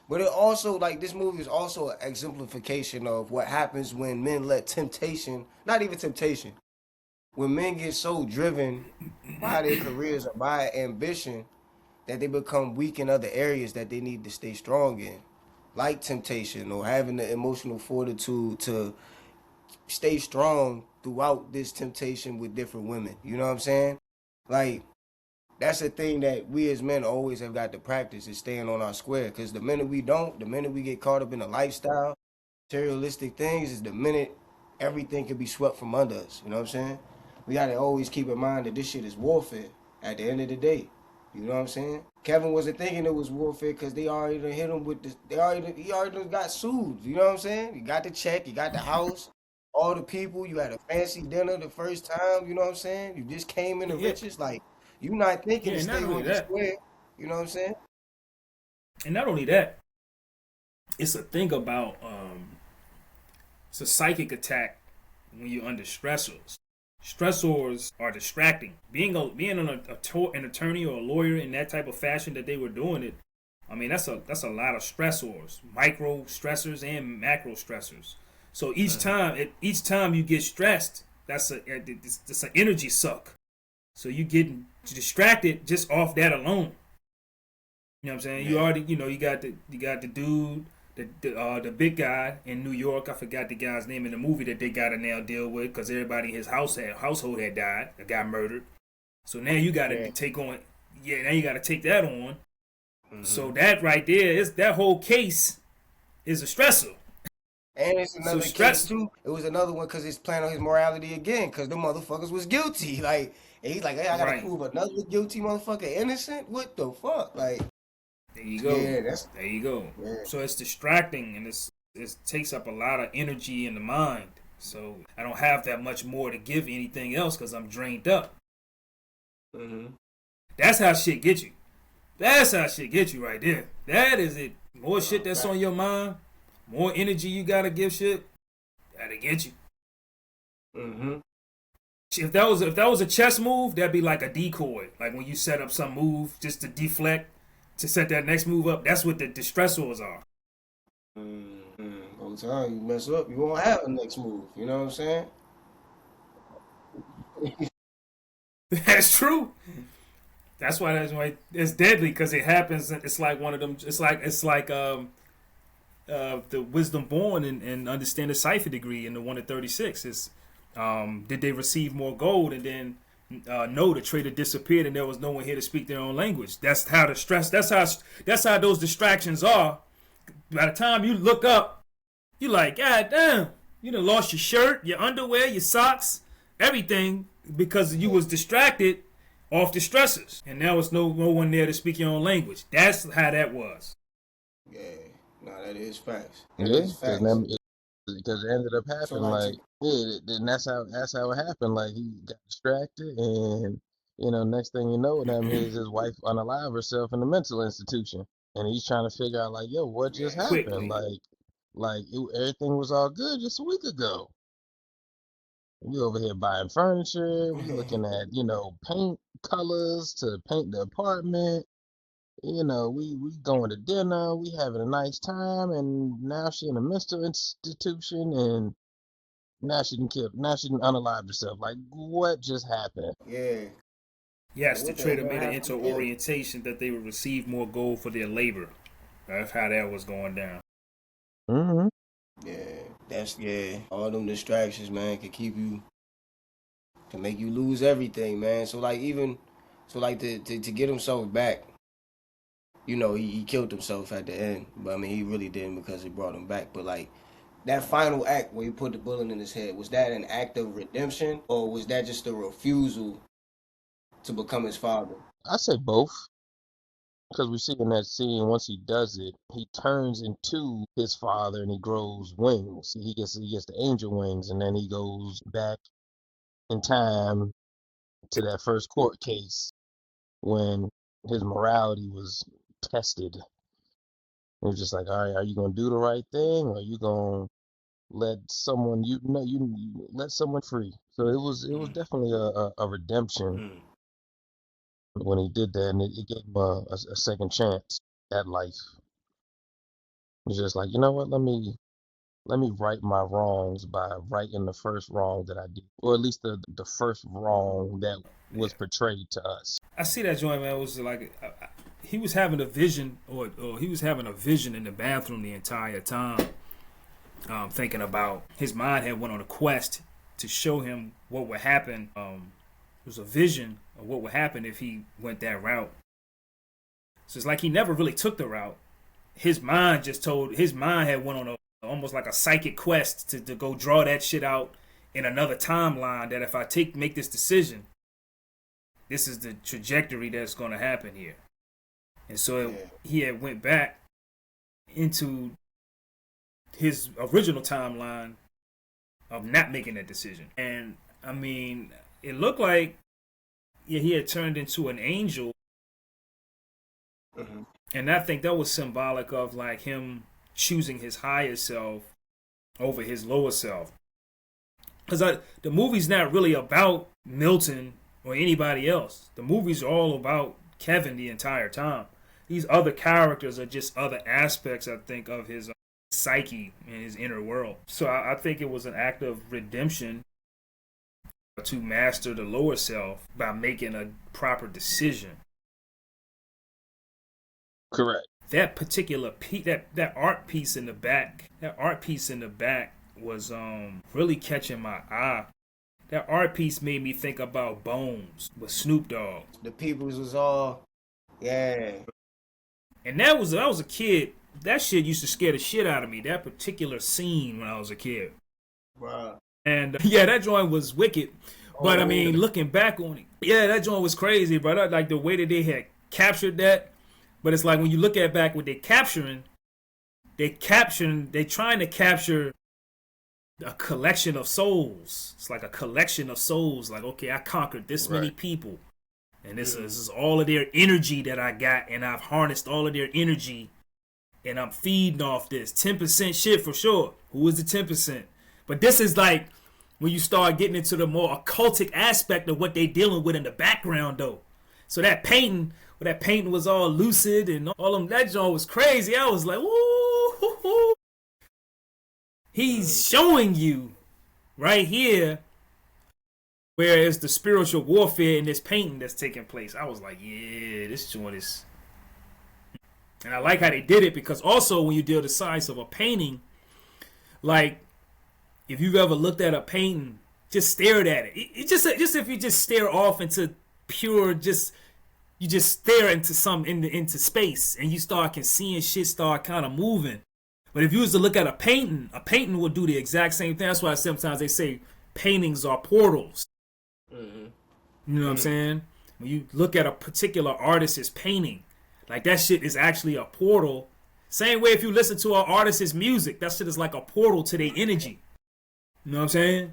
but it also, like, this movie is also an exemplification of what happens when men let temptation, not even temptation, when men get so driven by their careers or by ambition that they become weak in other areas that they need to stay strong in, like temptation or having the emotional fortitude to stay strong throughout this temptation with different women. You know what I'm saying? Like, that's the thing that we as men always have got to practice is staying on our square. Because the minute we don't, the minute we get caught up in the lifestyle, materialistic things, is the minute everything can be swept from under us. You know what I'm saying? We got to always keep in mind that this shit is warfare at the end of the day. You know what I'm saying? Kevin wasn't thinking it was warfare because they already done hit him with this. He already done got sued. You know what I'm saying? You got the check, you got the house, all the people. You had a fancy dinner the first time. You know what I'm saying? You just came in the Yeah, riches. Like, you not thinking yeah, to and stay not only on your that, square. You know what I'm saying? and not only that, it's a thing about it's a psychic attack when you're under stressors. Stressors are distracting. Being an attorney or a lawyer in that type of fashion that they were doing it, I mean that's a lot of stressors, micro stressors and macro stressors. So each time you get stressed, it's an energy suck. So you getting distracted just off that alone. You know what I'm saying? You Yeah. already, you got the dude, the big guy in New York. I forgot the guy's name in the movie that they got to now deal with because everybody in his household had died, got murdered. So now you got to Yeah. take on, yeah. Now you got to take that on. Mm-hmm. So that right there is that whole case is a stressor. And it's So another case stress, too. It was another one because it's playing on his morality again. Because the motherfuckers was guilty. Like, and he's like, hey, I gotta right? prove another guilty motherfucker innocent. What the fuck? Like, There you go. yeah, that's There you go. yeah. So it's distracting and it takes up a lot of energy in the mind. So I don't have that much more to give anything else because I'm drained up. Mm-hmm. That's how shit get you. That's how shit get you right there. That is it. More shit that's on your mind, more energy you gotta give shit, that'll get you. Mm-hmm. If that was a chess move, that'd be like a decoy. Like when you set up some move just to deflect to set that next move up. That's what the stressors are. Mm-hmm. All the time you mess up, you won't have a next move. You know what I'm saying? That's true. That's why it's deadly because it happens. It's like one of them. It's like the wisdom born and understand the cipher degree in the 1 to 36 is did they receive more gold and then no, the trader disappeared and there was no one here to speak their own language. That's how the stress. That's how those distractions are. By the time you look up, you like, God damn, you done lost your shirt, your underwear, your socks, everything because you was distracted off the stressors, and now was no one there to speak your own language. That's how that was. Yeah. No, that is facts. That Yeah, is because facts. because it ended up So happening like like to yeah, and that's how it happened. Like he got distracted, and next thing you know, his wife unalived herself in the mental institution, and he's trying to figure out like, yo, what just yeah. happened? quickly. Everything was all good just a week ago. We over here buying furniture. We looking at paint colors to paint the apartment. We going to dinner. We having a nice time, and now she in a mental institution, and now she done killed. Now she done unalived herself. Like, what just happened? Yeah. Like Yes, the what the trader hell made an happened here? interorientation that they would receive more gold for their labor. That's how that was going down. Mm-hmm. Yeah. That's yeah. All them distractions, man, can make you lose everything, man. So like even so like to get himself back, he killed himself at the end. But I mean he really didn't because it brought him back. But like that final act where he put the bullet in his head, was that an act of redemption or was that just a refusal to become his father? I say both, because we see in that scene once he does it, he turns into his father and he grows wings. He gets the angel wings, and then he goes back in time to that first court case when his morality was tested. It was just like, all right, are you gonna do the right thing, or are you gonna let someone you let someone free? So it was Mm. definitely a redemption Mm. when he did that, and it gave him a second chance at life. It's just like, you know what? Let me right my wrongs by righting the first wrong that I did, or at least the first wrong that was Yeah, portrayed to us. I see that joint, man. It was like he was having a vision, or he was having a vision in the bathroom the entire time, thinking about his mind had went on a quest to show him what would happen. It was a vision of what would happen if he went that route. So it's like he never really took the route. His mind had went on a almost like a psychic quest to go draw that shit out in another timeline, that if I make this decision, this is the trajectory that's going to happen here. And so Yeah. he had went back into his original timeline of not making that decision. And I mean, it looked like he had turned into an angel, Hmm. and I think that was symbolic of like him choosing his higher self over his lower self. Because the movie's not really about Milton or anybody else. The movie's all about Kevin the entire time. These other characters are just other aspects, I think, of his psyche and his inner world. So I think it was an act of redemption to master the lower self by making a proper decision. Correct. That particular piece, that art piece in the back, was really catching my eye. That art piece made me think about Bones with Snoop Dogg. The peoples was all yeah. And that was I was a kid. That shit used to scare the shit out of me. That particular scene when I was a kid. Bruh. And yeah, that joint was wicked. But I Oh mean, looking back on it, yeah, that joint was crazy, bro. Like the way that they had captured that. But it's like when you look at back what they trying to capture a collection of souls. It's like a collection of souls. Like, okay, I conquered this many Right. people. And this is all of their energy that I got, and I've harnessed all of their energy, and I'm feeding off this 10% shit for sure. Who is the 10%? But this is like when you start getting into the more occultic aspect of what they dealing with in the background, though. So that painting was all lucid and all of them, that joint was crazy. I was like, ooh, he's showing you right here where is the spiritual warfare in this painting that's taking place. I was like, yeah, this joint is. And I like how they did it, because also when you deal the science of a painting, like if you've ever looked at a painting, just stared at it. It just if you just stare off into pure, you just stare into space, and you start seeing shit start kind of moving. But if you was to look at a painting will do the exact same thing. That's why sometimes they say paintings are portals. Mm-hmm. You know what I'm saying? When you look at a particular artist's painting, like that shit is actually a portal Same way if you listen to an artist's music, that shit is like a portal to their energy. You know what I'm saying?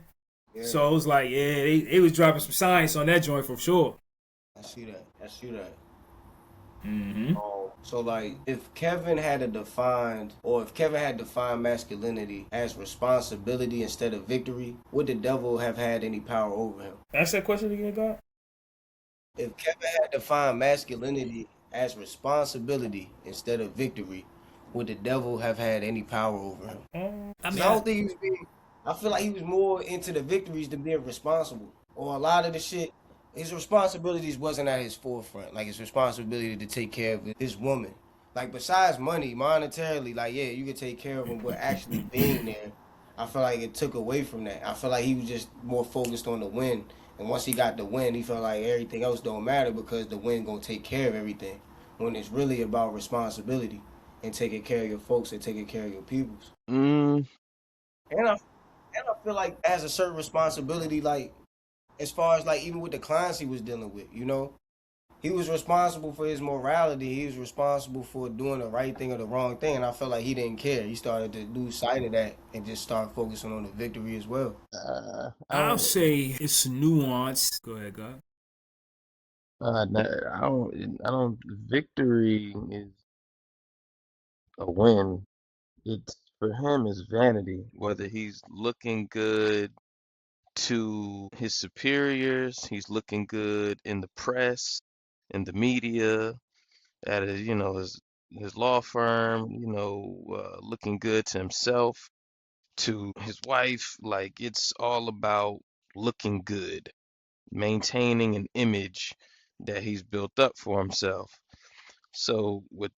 Yeah, So it was like, yeah, they was dropping some science on that joint for sure. I see that. I see that. Mm-hmm. So like, if Kevin had defined masculinity as responsibility instead of victory, would the devil have had any power over him? Ask that question again, God. If Kevin had defined masculinity as responsibility instead of victory, would the devil have had any power over him? I Because mean, I don't think he was being. I feel like he was more into the victories than being responsible. Or a lot of the shit, his responsibilities wasn't at his forefront. Like his responsibility to take care of his woman. Like besides money, monetarily, like yeah, you could take care of him, but actually being there, I feel like it took away from that. I feel like he was just more focused on the win. And once he got the win, he felt like everything else don't matter because the win gonna take care of everything. When it's really about responsibility and taking care of your folks and taking care of your peoples. Mm, And I feel like has a certain responsibility, like as far as like even with the clients he was dealing with, you know, he was responsible for his morality. He was responsible for doing the right thing or the wrong thing, and I felt like he didn't care. He started to lose sight of that and just start focusing on the victory as well. I I'll don't. say it's nuanced. Go ahead, God. I don't. I don't. Victory is a win. It's for him is vanity. Whether he's looking good to his superiors, he's looking good in the press, in the media, at his, his law firm, looking good to himself, to his wife. Like it's all about looking good, maintaining an image that he's built up for himself. So with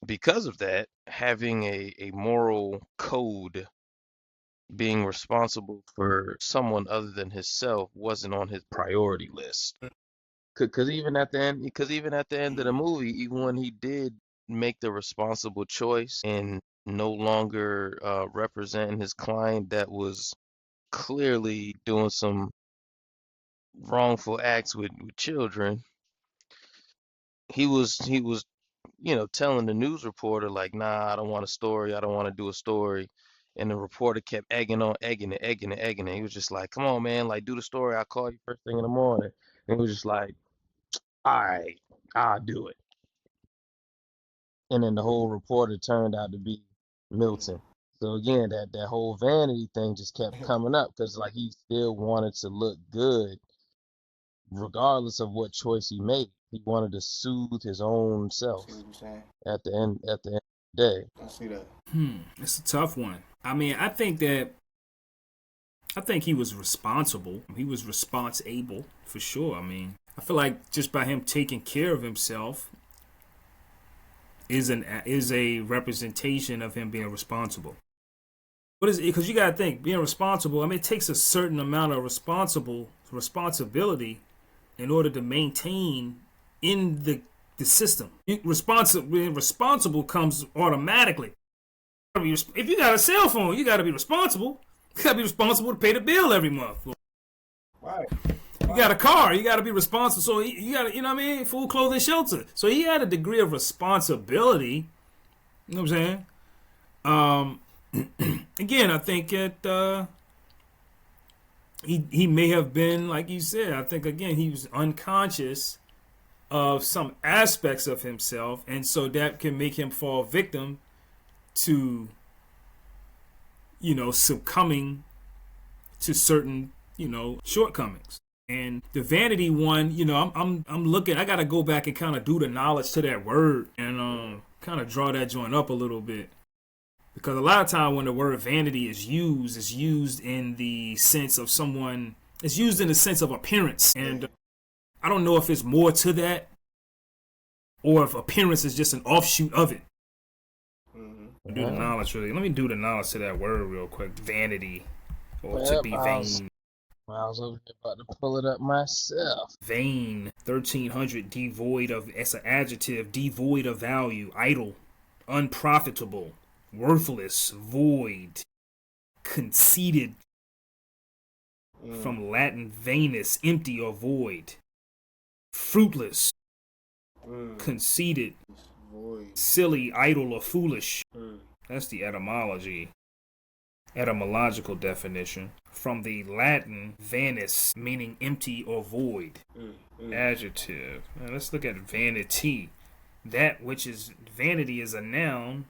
because of that, having a moral code, being responsible for someone other than himself wasn't on his priority list. Because even at the end of the movie, even when he did make the responsible choice and no longer representing his client that was clearly doing some wrongful acts with children, he was telling the news reporter like, nah, I don't want a story, I don't want to do a story. And the reporter kept egging it. He was just like, come on, man, like do the story. I'll call you first thing in the morning. And he was just like, all right, I'll do it. And then the whole reporter turned out to be Milton. So again, that whole vanity thing just kept coming up because like he still wanted to look good regardless of what choice he made. He wanted to soothe his own See self what you're saying? at the end of the day. I see that. It's a tough one. I mean, I think he was responsible. He was responsible for sure. I mean, I feel like just by him taking care of himself is a representation of him being responsible. What is it? Because you gotta think, being responsible. I mean, it takes a certain amount of responsibility in order to maintain in the system. Being responsible comes automatically. If you got a cell phone, you got to be responsible. You got to be responsible to pay the bill every month. Right. You got a car, you got to be responsible. So you got to, you know what I mean? Food, clothing, shelter. So he had a degree of responsibility. You know what I'm saying? Again, I think that he may have been, like you said, I think, again, he was unconscious of some aspects of himself. And so that can make him fall victim to, succumbing to certain, shortcomings. And the vanity one, I'm looking. I gotta go back and kind of do the knowledge to that word and kind of draw that joint up a little bit, because a lot of time when the word vanity is used, it's used in the sense of someone. It's used in the sense of appearance, and I don't know if it's more to that, or if appearance is just an offshoot of it. Do the knowledge really. Let me do the knowledge to that word real quick. Vanity, or to Yep, be vain. I was over here about to pull it up myself. Vain, 1300, devoid of, as an adjective, devoid of value, idle, unprofitable, worthless, void, conceited, from Latin vanus, empty or void, fruitless, conceited, Void. silly, idle, or foolish. Mm. That's the etymological definition. From the Latin vanus, meaning empty or void. Adjective. Now let's look at vanity. That which is vanity is a noun.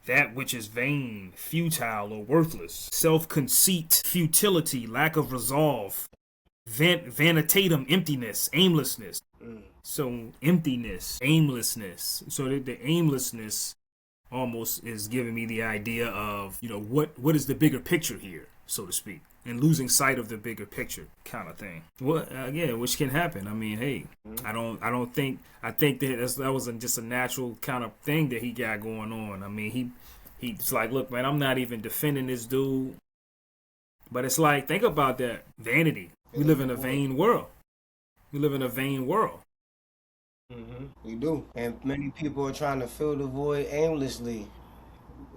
That which is vain, futile, or worthless. Self-conceit, futility, lack of resolve. Vanitatum, emptiness, aimlessness. So emptiness, aimlessness. So the aimlessness almost is giving me the idea of, what is the bigger picture here, so to speak, and losing sight of the bigger picture kind of thing. Well, again, which can happen. I mean, hey, I think that was just a natural kind of thing that he got going on. I mean, he's like, look, man, I'm not even defending this dude, but it's like, think about that vanity. We live in a vain world. We do. And many people are trying to fill the void aimlessly.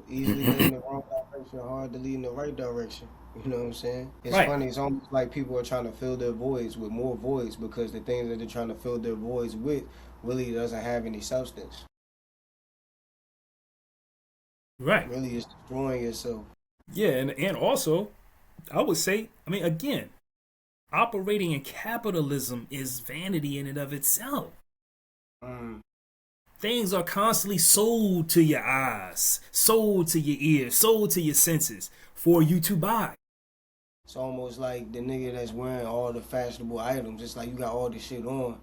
Easily lead in the wrong direction, hard to lead in the right direction. You know what I'm saying? It's Right. funny. It's almost like people are trying to fill their voids with more voids because the things that they're trying to fill their voids with really doesn't have any substance. Right. Really is destroying yourself. Yeah, and also, I would say, I mean, again, operating in capitalism is vanity in and of itself. Things are constantly sold to your eyes, sold to your ears, sold to your senses for you to buy. It's almost like the nigga that's wearing all the fashionable items. It's like you got all this shit on,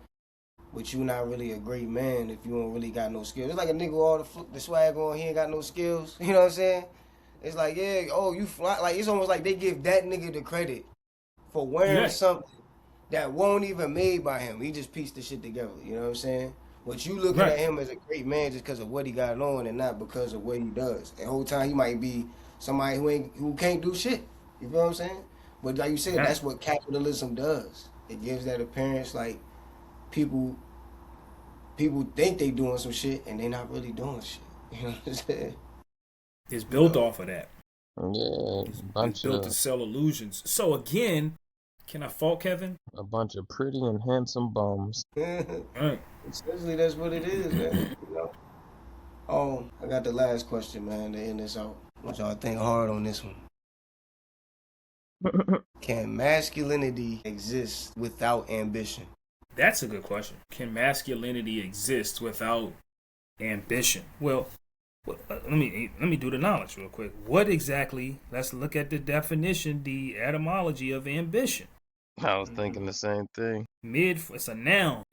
but you not really a great man if you don't really got no skills. It's like a nigga with all the swag on, he ain't got no skills. You know what I'm saying? It's like, yeah, oh, you fly. Like, it's almost like they give that nigga the credit for wearing something that won't even made by him. He just pieced the shit together. You know what I'm saying? But you looking at him as a great man just because of what he got on and not because of what he does. And the whole time he might be somebody who can't do shit. You feel what I'm saying? But like you said, that's what capitalism does. It gives that appearance like people think they doing some shit and they not really doing shit. You know what I'm saying? It's built off of that. Yeah, It's built to sell illusions. So again, can I fault Kevin? A bunch of pretty and handsome bums. Right. Essentially, that's what it is, man. You know? Oh, I got the last question, man, to end this out. I want y'all to think hard on this one. Can masculinity exist without ambition? That's a good question. Can masculinity exist without ambition? Well, let me do the knowledge real quick. What exactly? Let's look at the definition, the etymology of ambition. I was thinking the same thing. It's a noun.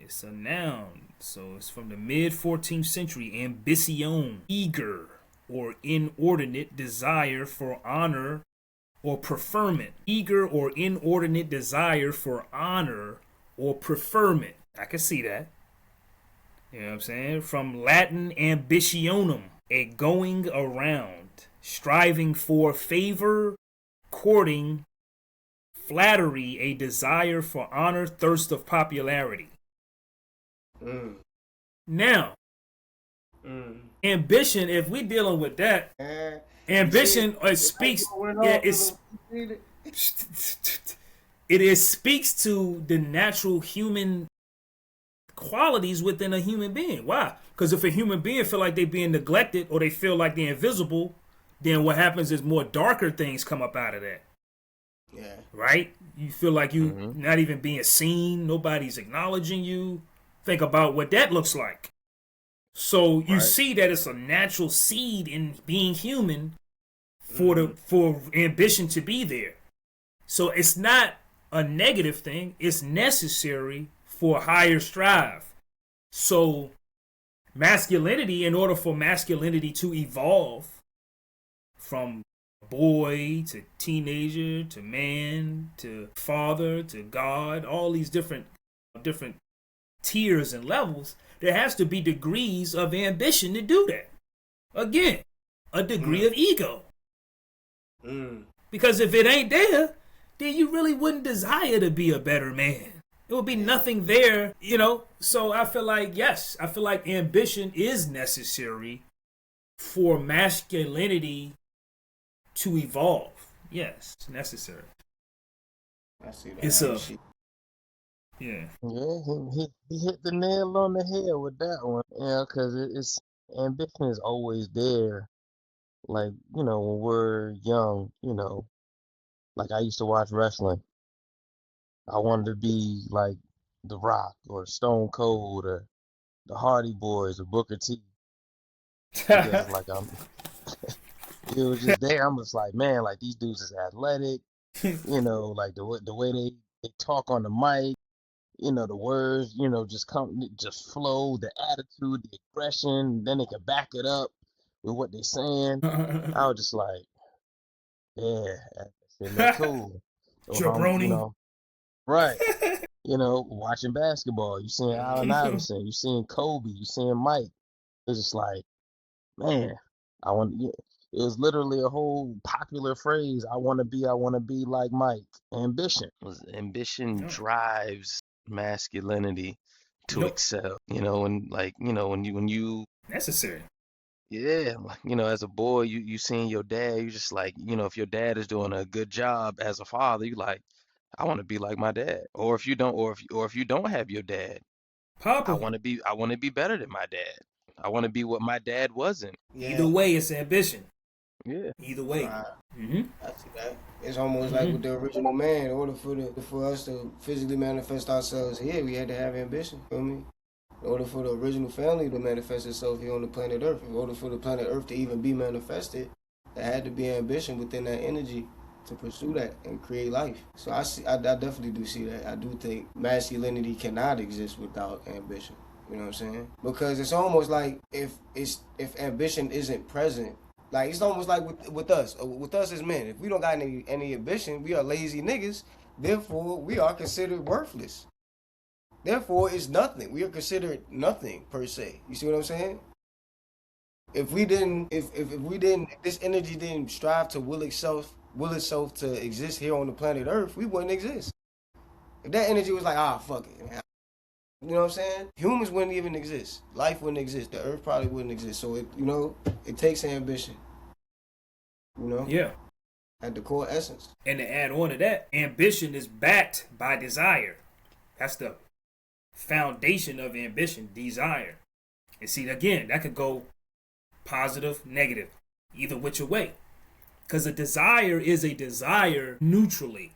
So it's from the mid 14th century. Ambition, eager or inordinate desire for honor or preferment. Eager or inordinate desire for honor or preferment. I can see that. You know what I'm saying? From Latin ambitionum, a going around, striving for favor, courting, flattery, a desire for honor, thirst of popularity. Now, ambition, if we're dealing with that, ambition speaks to the natural human qualities within a human being. Why? Because if a human being feel like they're being neglected or they feel like they're invisible, then what happens is more darker things come up out of that. Yeah. Right? You feel like you not even being seen, nobody's acknowledging you. Think about what that looks like. So you see that it's a natural seed in being human for ambition to be there. So it's not a negative thing, it's necessary for higher strive. So masculinity, in order for masculinity to evolve from boy to teenager to man to father to God, all these different tiers and levels, there has to be degrees of ambition to do that. Again, a degree of ego. Because if it ain't there, then you really wouldn't desire to be a better man. There would be nothing there, you know? So I feel like, yes, I feel like ambition is necessary for masculinity to evolve. Yes, it's necessary. I see that. Yeah. Yeah, he hit the nail on the head with that one. Yeah, because it's ambition is always there. Like, when we're young, like I used to watch wrestling. I wanted to be like The Rock or Stone Cold or the Hardy Boys or Booker T because like it was just there. I'm just like, man, like these dudes is athletic, like the way they talk on the mic, the words, just flow, the attitude, the aggression, then they can back it up with what they're saying. I was just like, yeah, that shit look cool. So if I'm, Jabroni. right, watching basketball, you seeing Allen Mhm. Iverson, you seeing Kobe, you seeing Mike. It's just like, man, I want. Yeah, it was literally a whole popular phrase. I want to be like Mike. Ambition. Ambition No. drives masculinity to Nope. excel. And like, when you Necessary. yeah, like, as a boy, you seeing your dad, you just like, if your dad is doing a good job as a father, you like, I want to be like my dad. Or if you don't, or if you don't have your dad, Papa. I want to be better than my dad. I want to be what my dad wasn't. Either Yeah, way, it's ambition. Yeah. Either way. right. Mm-hmm. I see that. It's almost like Mm-hmm. with the original man. In order for us to physically manifest ourselves here, we had to have ambition. Feel me? In order for the original family to manifest itself here on the planet Earth, in order for the planet Earth to even be manifested, there had to be ambition within that energy to pursue that and create life. So I definitely do see that. I do think masculinity cannot exist without ambition. You know what I'm saying? Because it's almost like if ambition isn't present, like it's almost like with us as men. If we don't got any ambition, we are lazy niggas. Therefore, we are considered worthless. Therefore, it's nothing. We are considered nothing per se. You see what I'm saying? If this energy didn't strive to will itself to exist here on the planet Earth, we wouldn't exist. If that energy was like, fuck it, man. You know what I'm saying? Humans wouldn't even exist. Life wouldn't exist. The Earth probably wouldn't exist. So it takes ambition. You know, Yeah. at the core essence. And to add on to that, ambition is backed by desire. That's the foundation of ambition, desire. And see, again, that could go positive, negative, either which way. Because a desire is a desire neutrally.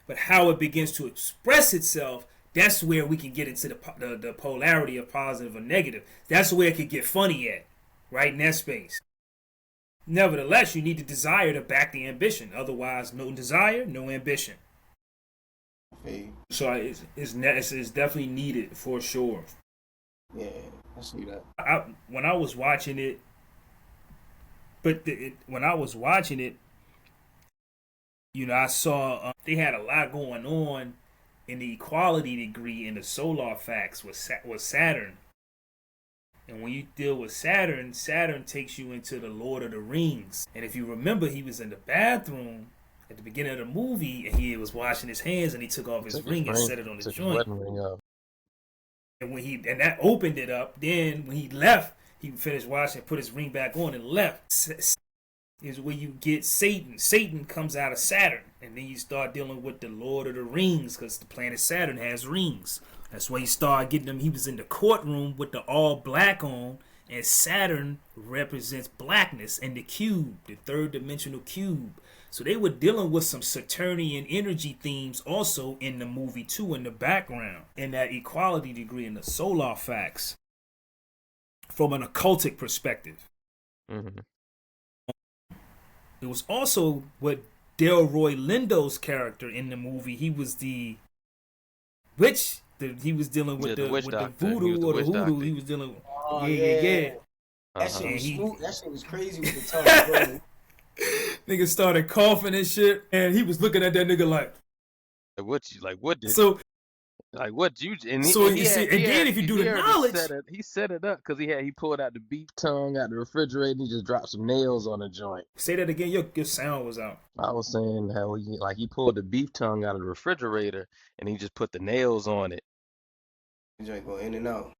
But how it begins to express itself, that's where we can get into the polarity of positive or negative. That's where it could get funny at, right in that space. Nevertheless, you need the desire to back the ambition. Otherwise, no desire, no ambition. Hey, So it's definitely needed for sure. yeah, I see that. When I was watching it, when I was watching it, I saw they had a lot going on in the equality degree in the solar facts was Saturn. And when you deal with Saturn, Saturn takes you into the Lord of the Rings. And if you remember, he was in the bathroom at the beginning of the movie and he was washing his hands and he took off his Took his ring and ring, set it on the took his joint. wedding ring off. And that opened it up. Then when he left, he finished washing, put his ring back on and left. Is where you get Satan. Satan comes out of Saturn, and then you start dealing with the Lord of the Rings because the planet Saturn has rings. That's why you start getting him. He was in the courtroom with the all black on, and Saturn represents blackness and the cube, the third dimensional cube. So they were dealing with some Saturnian energy themes also in the movie too, in the background, in that equality degree in the solar facts from an occultic perspective. Hmm. It was also what Delroy Lindo's character in the movie. He was the witch. He was dealing with Yeah, the the witch with the doctor. He was voodoo the or the witch hoodoo. doctor. He was dealing with. Oh Yeah, yeah, yeah, yeah. that shit Uh-huh. was And he smooth. That shit was crazy with the tongue, bro. nigga started coughing and shit, and he was looking at that nigga What did so. what you So and you see, and then if you do he the already knowledge, set it up because he pulled out the beef tongue out the refrigerator and he just dropped some nails on the joint. say that again. Your sound was out. I was saying how he pulled the beef tongue out of the refrigerator and he just put the nails on it. The joint go in and out.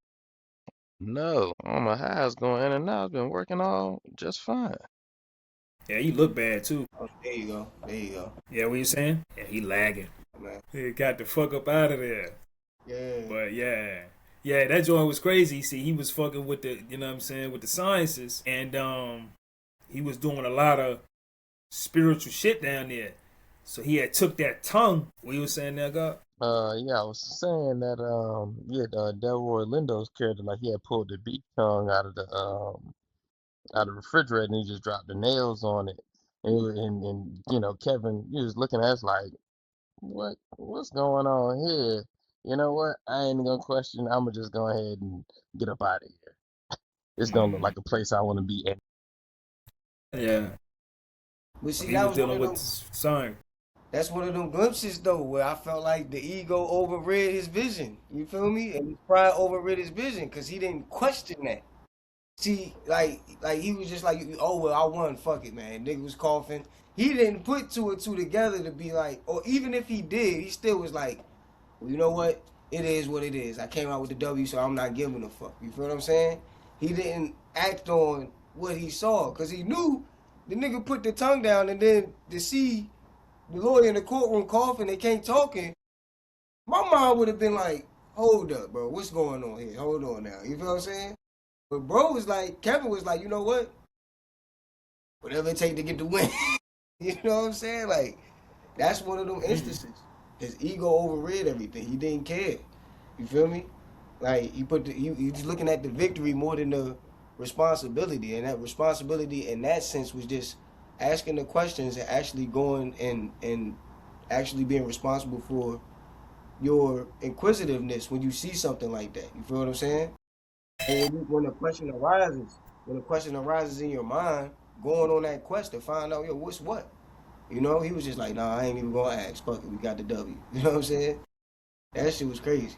No, I don't know how it's going in and out. It's been working all just fine. Yeah, he looked bad too. Oh, there you go. There you go. Yeah, what you saying? Yeah, he lagging. man. He got the fuck up out of there. Yeah. But yeah, that joint was crazy. See, he was fucking with the, you know what I'm saying, with the sciences, and he was doing a lot of spiritual shit down there. So he had took that tongue. What you was saying there, God? Yeah, I was saying that Delroy Lindo's character, like he had pulled the beef tongue out of the refrigerator and he just dropped the nails on it. And you know, Kevin, he was looking at us like, what's going on here? You know what? I ain't gonna question. I'm gonna just go ahead and get up out of here. It's gonna look Mm. like a place I want to be in. Yeah. But So see, he that was was one dealing of with them. sign. That's one of them glimpses though, where I felt like the ego overrid his vision. You feel me? And his pride overrid his vision because he didn't question that. See, like he was just like, oh well, I won. Fuck it, man. Nigga was coughing. He didn't put two and two together to be like, or even if he did, he still was like, well, you know what? It is what it is. I came out with the W, so I'm not giving a fuck. You feel what I'm saying? He didn't act on what he saw because he knew the nigga put the tongue down, and then to see the lawyer in the courtroom coughing, they can't talking. My mind would have been like, hold up, bro. What's going on here? Hold on now. You feel what I'm saying? But bro was like, Kevin was like, you know what? Whatever it take to get the win. You know what I'm saying? Like, that's one of them instances. His ego overrid everything. He didn't care. You feel me? Like he's looking at the victory more than the responsibility, and that responsibility in that sense was just asking the questions and actually going and actually being responsible for your inquisitiveness when you see something like that. You feel what I'm saying? And when the question arises in your mind, going on that quest to find out, yo, what's what? You know, he was just like, nah, I ain't even gonna ask. Fuck it, we got the W. You know what I'm saying? That shit was crazy.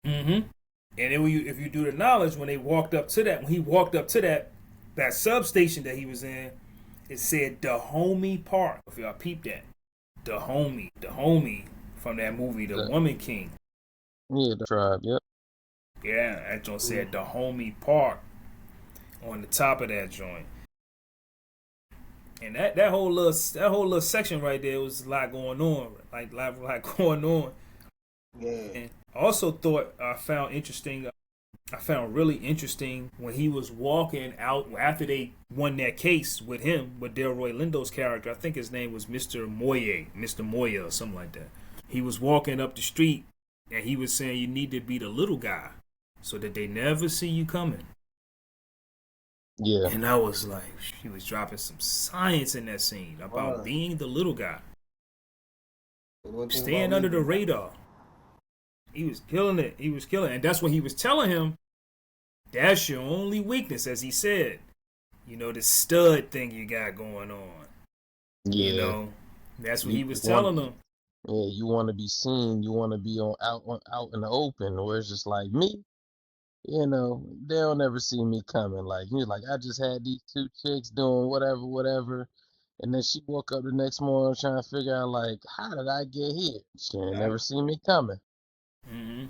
Mm-hmm. And then if you do the knowledge, when he walked up to that substation that he was in, it said Dahomey Park. If y'all peep that, Dahomey from that movie, The The, Woman King. yeah, the tribe. Yep. Yeah, that joint said Dahomey Park on the top of that joint. And that whole little section right there was a lot going on, like a lot going on. Yeah. And I also thought I found really interesting when he was walking out after they won that case with Delroy Lindo's character. I think his name was Mr. Moya, or something like that. He was walking up the street and he was saying you need to be the little guy so that they never see you coming. Yeah. And I was like, he was dropping some science in that scene about being the little guy, staying under the radar. He was killing it. And that's what he was telling him. That's your only weakness, as he said. You know, the stud thing you got going on. Yeah. You know, that's what he was telling them. Yeah, you want to be seen. You want to be out in the open, where it's just like me. You know, they'll never see me coming. Like you're like, I just had these two chicks doing whatever, and then she woke up the next morning trying to figure out like, how did I get here? She ain't never seen me coming. Mm-hmm.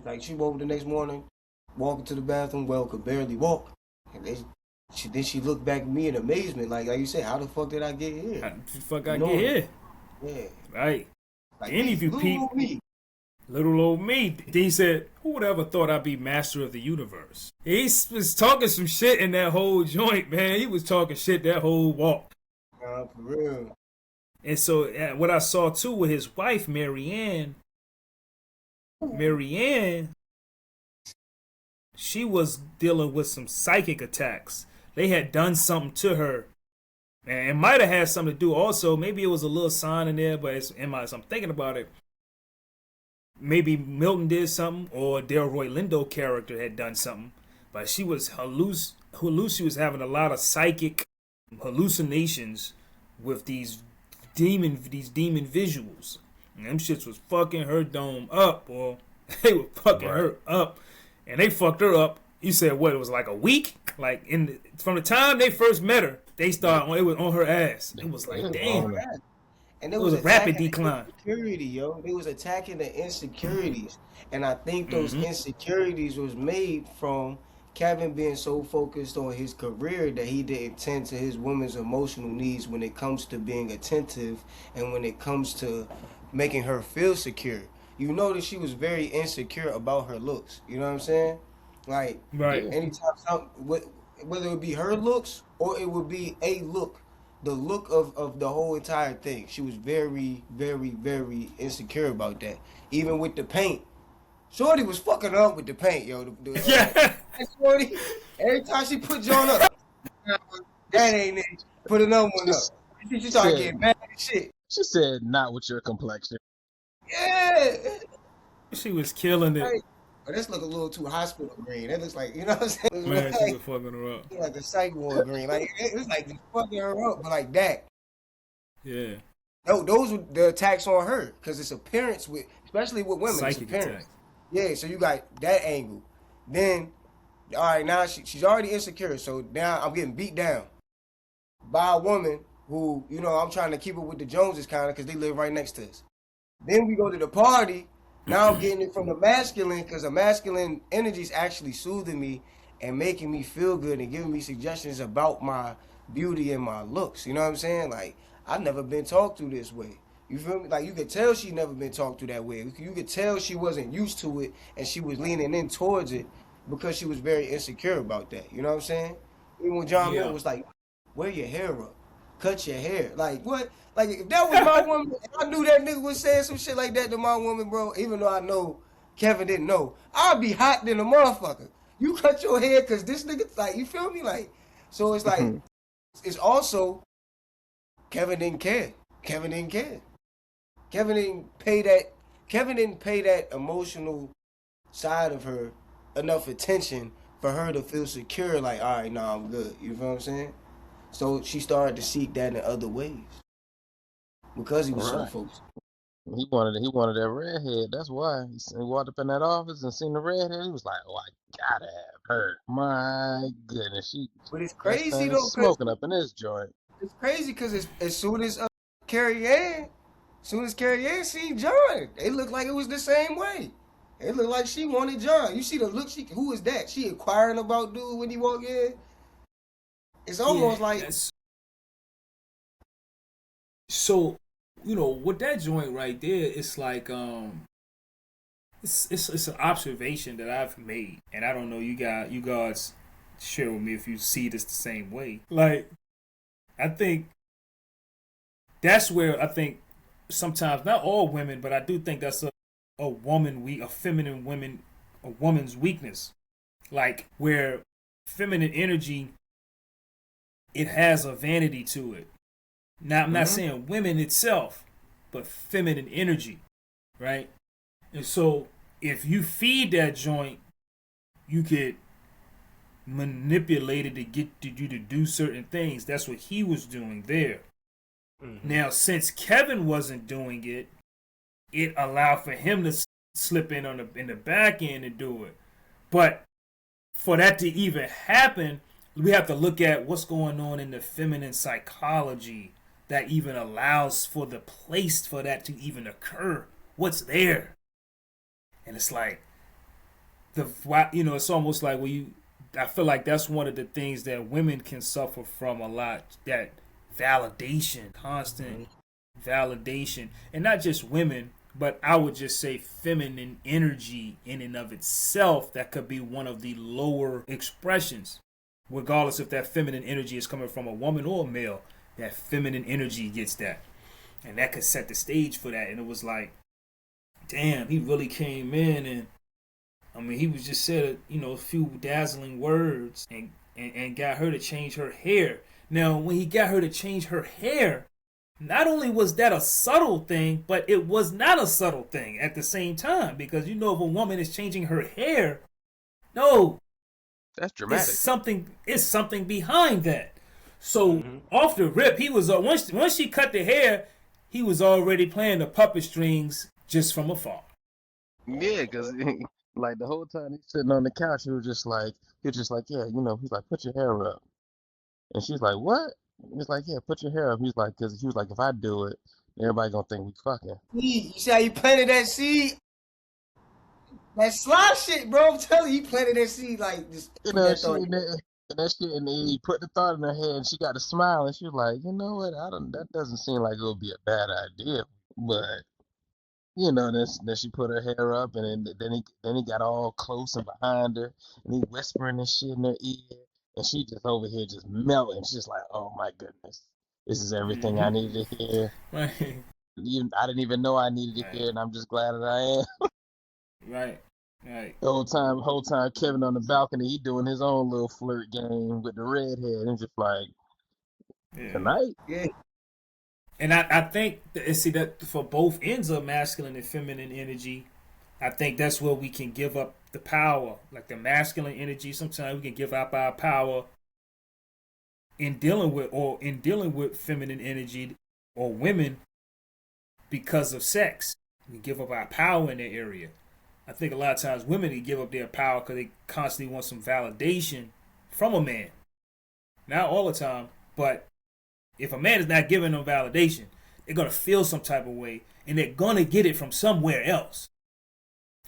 Like she woke up the next morning, walking to the bathroom, well, could barely walk. And then she looked back at me in amazement, like you said, how the fuck did I get here? How the fuck I get here? Yeah. Right. Like Then if you peep, little old me. Then he said, who would ever thought I'd be master of the universe? He was talking some shit in that whole joint, man. He was talking shit that whole walk. For real. And so what I saw too with his wife, Marianne, she was dealing with some psychic attacks. They had done something to her. And it might have had something to do also. Maybe it was a little sign in there, but as I'm thinking about it, maybe Milton did something or Delroy Lindo character had done something. But she was she was having a lot of psychic hallucinations with these demon visuals. And them shits was fucking her dome up, or they were fucking her up. And they fucked her up. You said what? It was like a week? Like from the time they first met her, they started. It was on her ass. It was like, damn. And it was a rapid decline. Insecurity, yo. They was attacking the insecurities, and I think those insecurities was made from Kevin being so focused on his career that he didn't tend to his woman's emotional needs when it comes to being attentive and when it comes to making her feel secure. You notice she was very insecure about her looks. You know what I'm saying? Like Right. Yeah. anytime whether it would be her looks or it would be a look, the look of the whole entire thing. She was very, very, very insecure about that. Even with the paint. Shorty was fucking up with the paint, yo. Yeah. Shorty, every time she put John up, that ain't it. Put another one She up. She started said, getting mad as shit. she said, not with your complexion. Yeah. She was killing it. Like, oh, this look a little too hospital green. That looks like, you know what I'm saying? It Man, looks she like, was fucking her up. like a psych ward green. Like, it's like just fucking her up, but like that. Yeah. No, those were the attacks on her because it's appearance with, especially with women, it's Psychic appearance. attack. Yeah, so you got that angle. Then, all right, now she's already insecure. So now I'm getting beat down by a woman who, you know, I'm trying to keep it with the Joneses kind of because they live right next to us. Then we go to the party. Now I'm getting it from the masculine because the masculine energy is actually soothing me and making me feel good and giving me suggestions about my beauty and my looks. You know what I'm saying? Like, I've never been talked to this way. You feel me? Like, you could tell she never been talked to that way. You could tell she wasn't used to it and she was leaning in towards it because she was very insecure about that. You know what I'm saying? Even when John Miller Yeah. was like, wear your hair up. Cut your hair. Like, what? Like, if that was my woman, if I knew that nigga was saying some shit like that to my woman, bro, even though I know Kevin didn't know, I'd be hot than a motherfucker. You cut your hair because this nigga, like, you feel me? Like, so it's like, it's also, Kevin didn't care. Kevin didn't care. Kevin didn't pay that emotional side of her enough attention for her to feel secure, like, all right, nah, I'm good. You feel what I'm saying? So she started to seek that in other ways because he was so Right. focused. He wanted that redhead. That's why he walked up in that office and seen the redhead. He was like, "Oh, I gotta have her." My goodness, But it's that crazy thing though, is cause smoking up in this joint. it's crazy because as soon as Carrie Ann seen John, it looked like it was the same way. It looked like she wanted John. You see the look. Who is that? She inquiring about dude when he walk in. It's Yeah. almost like That's so. You know, with that joint right there, it's like it's an observation that I've made, and I don't know you guys share with me if you see this the same way. Like, I think that's where I think sometimes not all women, but I do think that's a feminine woman, a woman's weakness. Like where feminine energy, it has a vanity to it. Now I'm not saying women itself, but feminine energy, right? And so if you feed that joint, you get manipulated to get you to do certain things. That's what he was doing there. Now, since Kevin wasn't doing it, it allowed for him to slip in in the back end and do it. But for that to even happen, we have to look at what's going on in the feminine psychology that even allows for the place for that to even occur. What's there? And it's like it's almost like I feel like that's one of the things that women can suffer from a lot. That validation, constant validation, and not just women, but I would just say feminine energy in and of itself. That could be one of the lower expressions, regardless if that feminine energy is coming from a woman or a male. That feminine energy gets that, and that could set the stage for that. And it was like, damn, he really came in, and I mean, he was just said a few dazzling words and got her to change her hair. Now, when he got her to change her hair, not only was that a subtle thing, but it was not a subtle thing at the same time. Because if a woman is changing her hair, no, That's dramatic. It's something behind that. So off the rip, he was once she cut the hair, he was already playing the puppet strings just from afar. Yeah, because like the whole time he's sitting on the couch, he was just like, yeah, he's like, put your hair up, and she's like, what? He's like, yeah, put your hair up. He's like, because he was like, if I do it, everybody gonna think we fucking. you see how you planted that seed? That slide shit, bro. I'm telling you, he planted that seed like just You put know, that she thought. and that shit, and then he put the thought in her head, and she got a smile, and she was like, you know what? I don't. That doesn't seem like it would be a bad idea, but then she put her hair up, and then he got all close and behind her, and he whispering and shit in her ear, and she just over here just melting. She's just like, oh my goodness, this is everything I needed to hear. Right. I didn't even know I needed to Right. hear, and I'm just glad that I am. Right. Right. The whole time, Kevin on the balcony, he doing his own little flirt game with the redhead, and just like Yeah. tonight. Yeah. And I think and see that for both ends of masculine and feminine energy, I think that's where we can give up the power. Like the masculine energy, sometimes we can give up our power in dealing with feminine energy or women because of sex. We give up our power in that area. I think a lot of times women they give up their power because they constantly want some validation from a man. Not all the time, but if a man is not giving them validation, they're gonna feel some type of way, and they're gonna get it from somewhere else.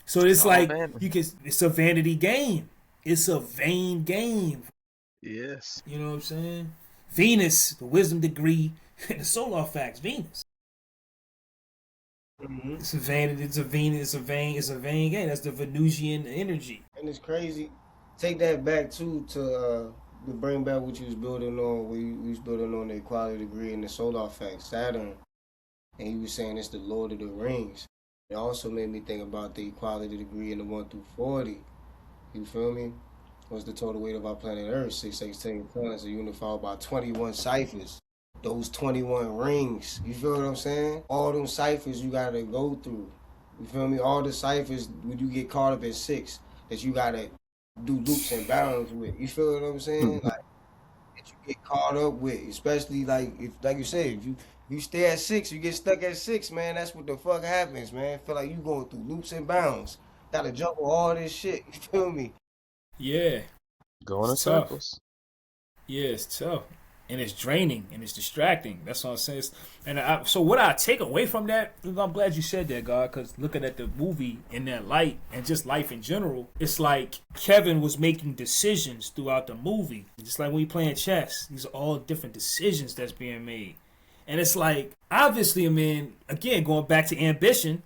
So it's All like vanity. it's a vanity game. It's a vain game. Yes. You know what I'm saying? Venus, the wisdom degree, the solar facts, Venus. Mm-hmm. It's a vanity. It's a Venus. It's a vain game. That's the Venusian energy. And it's crazy. Take that back too to bring back what you was building on, where you was building on the equality degree and the solar effect, Saturn, and you was saying it's the Lord of the Rings. It also made me think about the equality degree in the 1 through 40. You feel me? What's the total weight of our planet Earth? 616 tons, unified by 21 ciphers. Those 21 rings. You feel what I'm saying? All them ciphers you gotta go through. You feel me? All the ciphers when you get caught up in 6 that you gotta do loops and bounds with. You feel what I'm saying? Like that you get caught up with, especially like if, like you said, if you stay at 6, you get stuck at 6, man. That's what the fuck happens, man. Feel like you going through loops and bounds. Gotta jump with all this shit. You feel me? Yeah, Going in it's tough. circles. Yeah, it's tough, and it's draining, and it's distracting. That's what I'm saying. So what I take away from that, I'm glad you said that, God, because looking at the movie in that light and just life in general, it's like Kevin was making decisions throughout the movie. Just like when you playing chess, these are all different decisions that's being made, and it's like obviously, I mean, again, going back to ambition,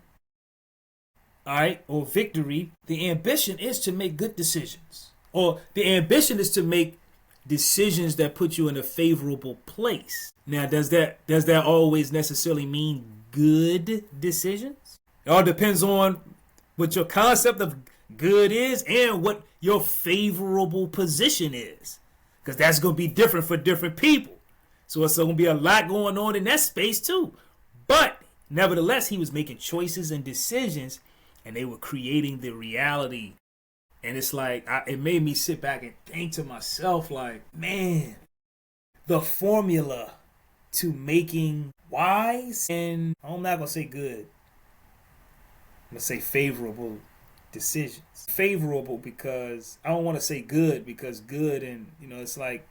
all right, or victory. The ambition is to make good decisions, or the ambition is to make decisions that put you in a favorable place. Now, does that always necessarily mean good decisions? It all depends on what your concept of good is and what your favorable position is, because that's going to be different for different people. So it's going to be a lot going on in that space too. But nevertheless, he was making choices and decisions, and they were creating the reality. And it's like, it made me sit back and think to myself, like, man, the formula to making wise and I'm not going to say good, I'm going to say favorable decisions. Favorable because I don't want to say good, because good, and, it's like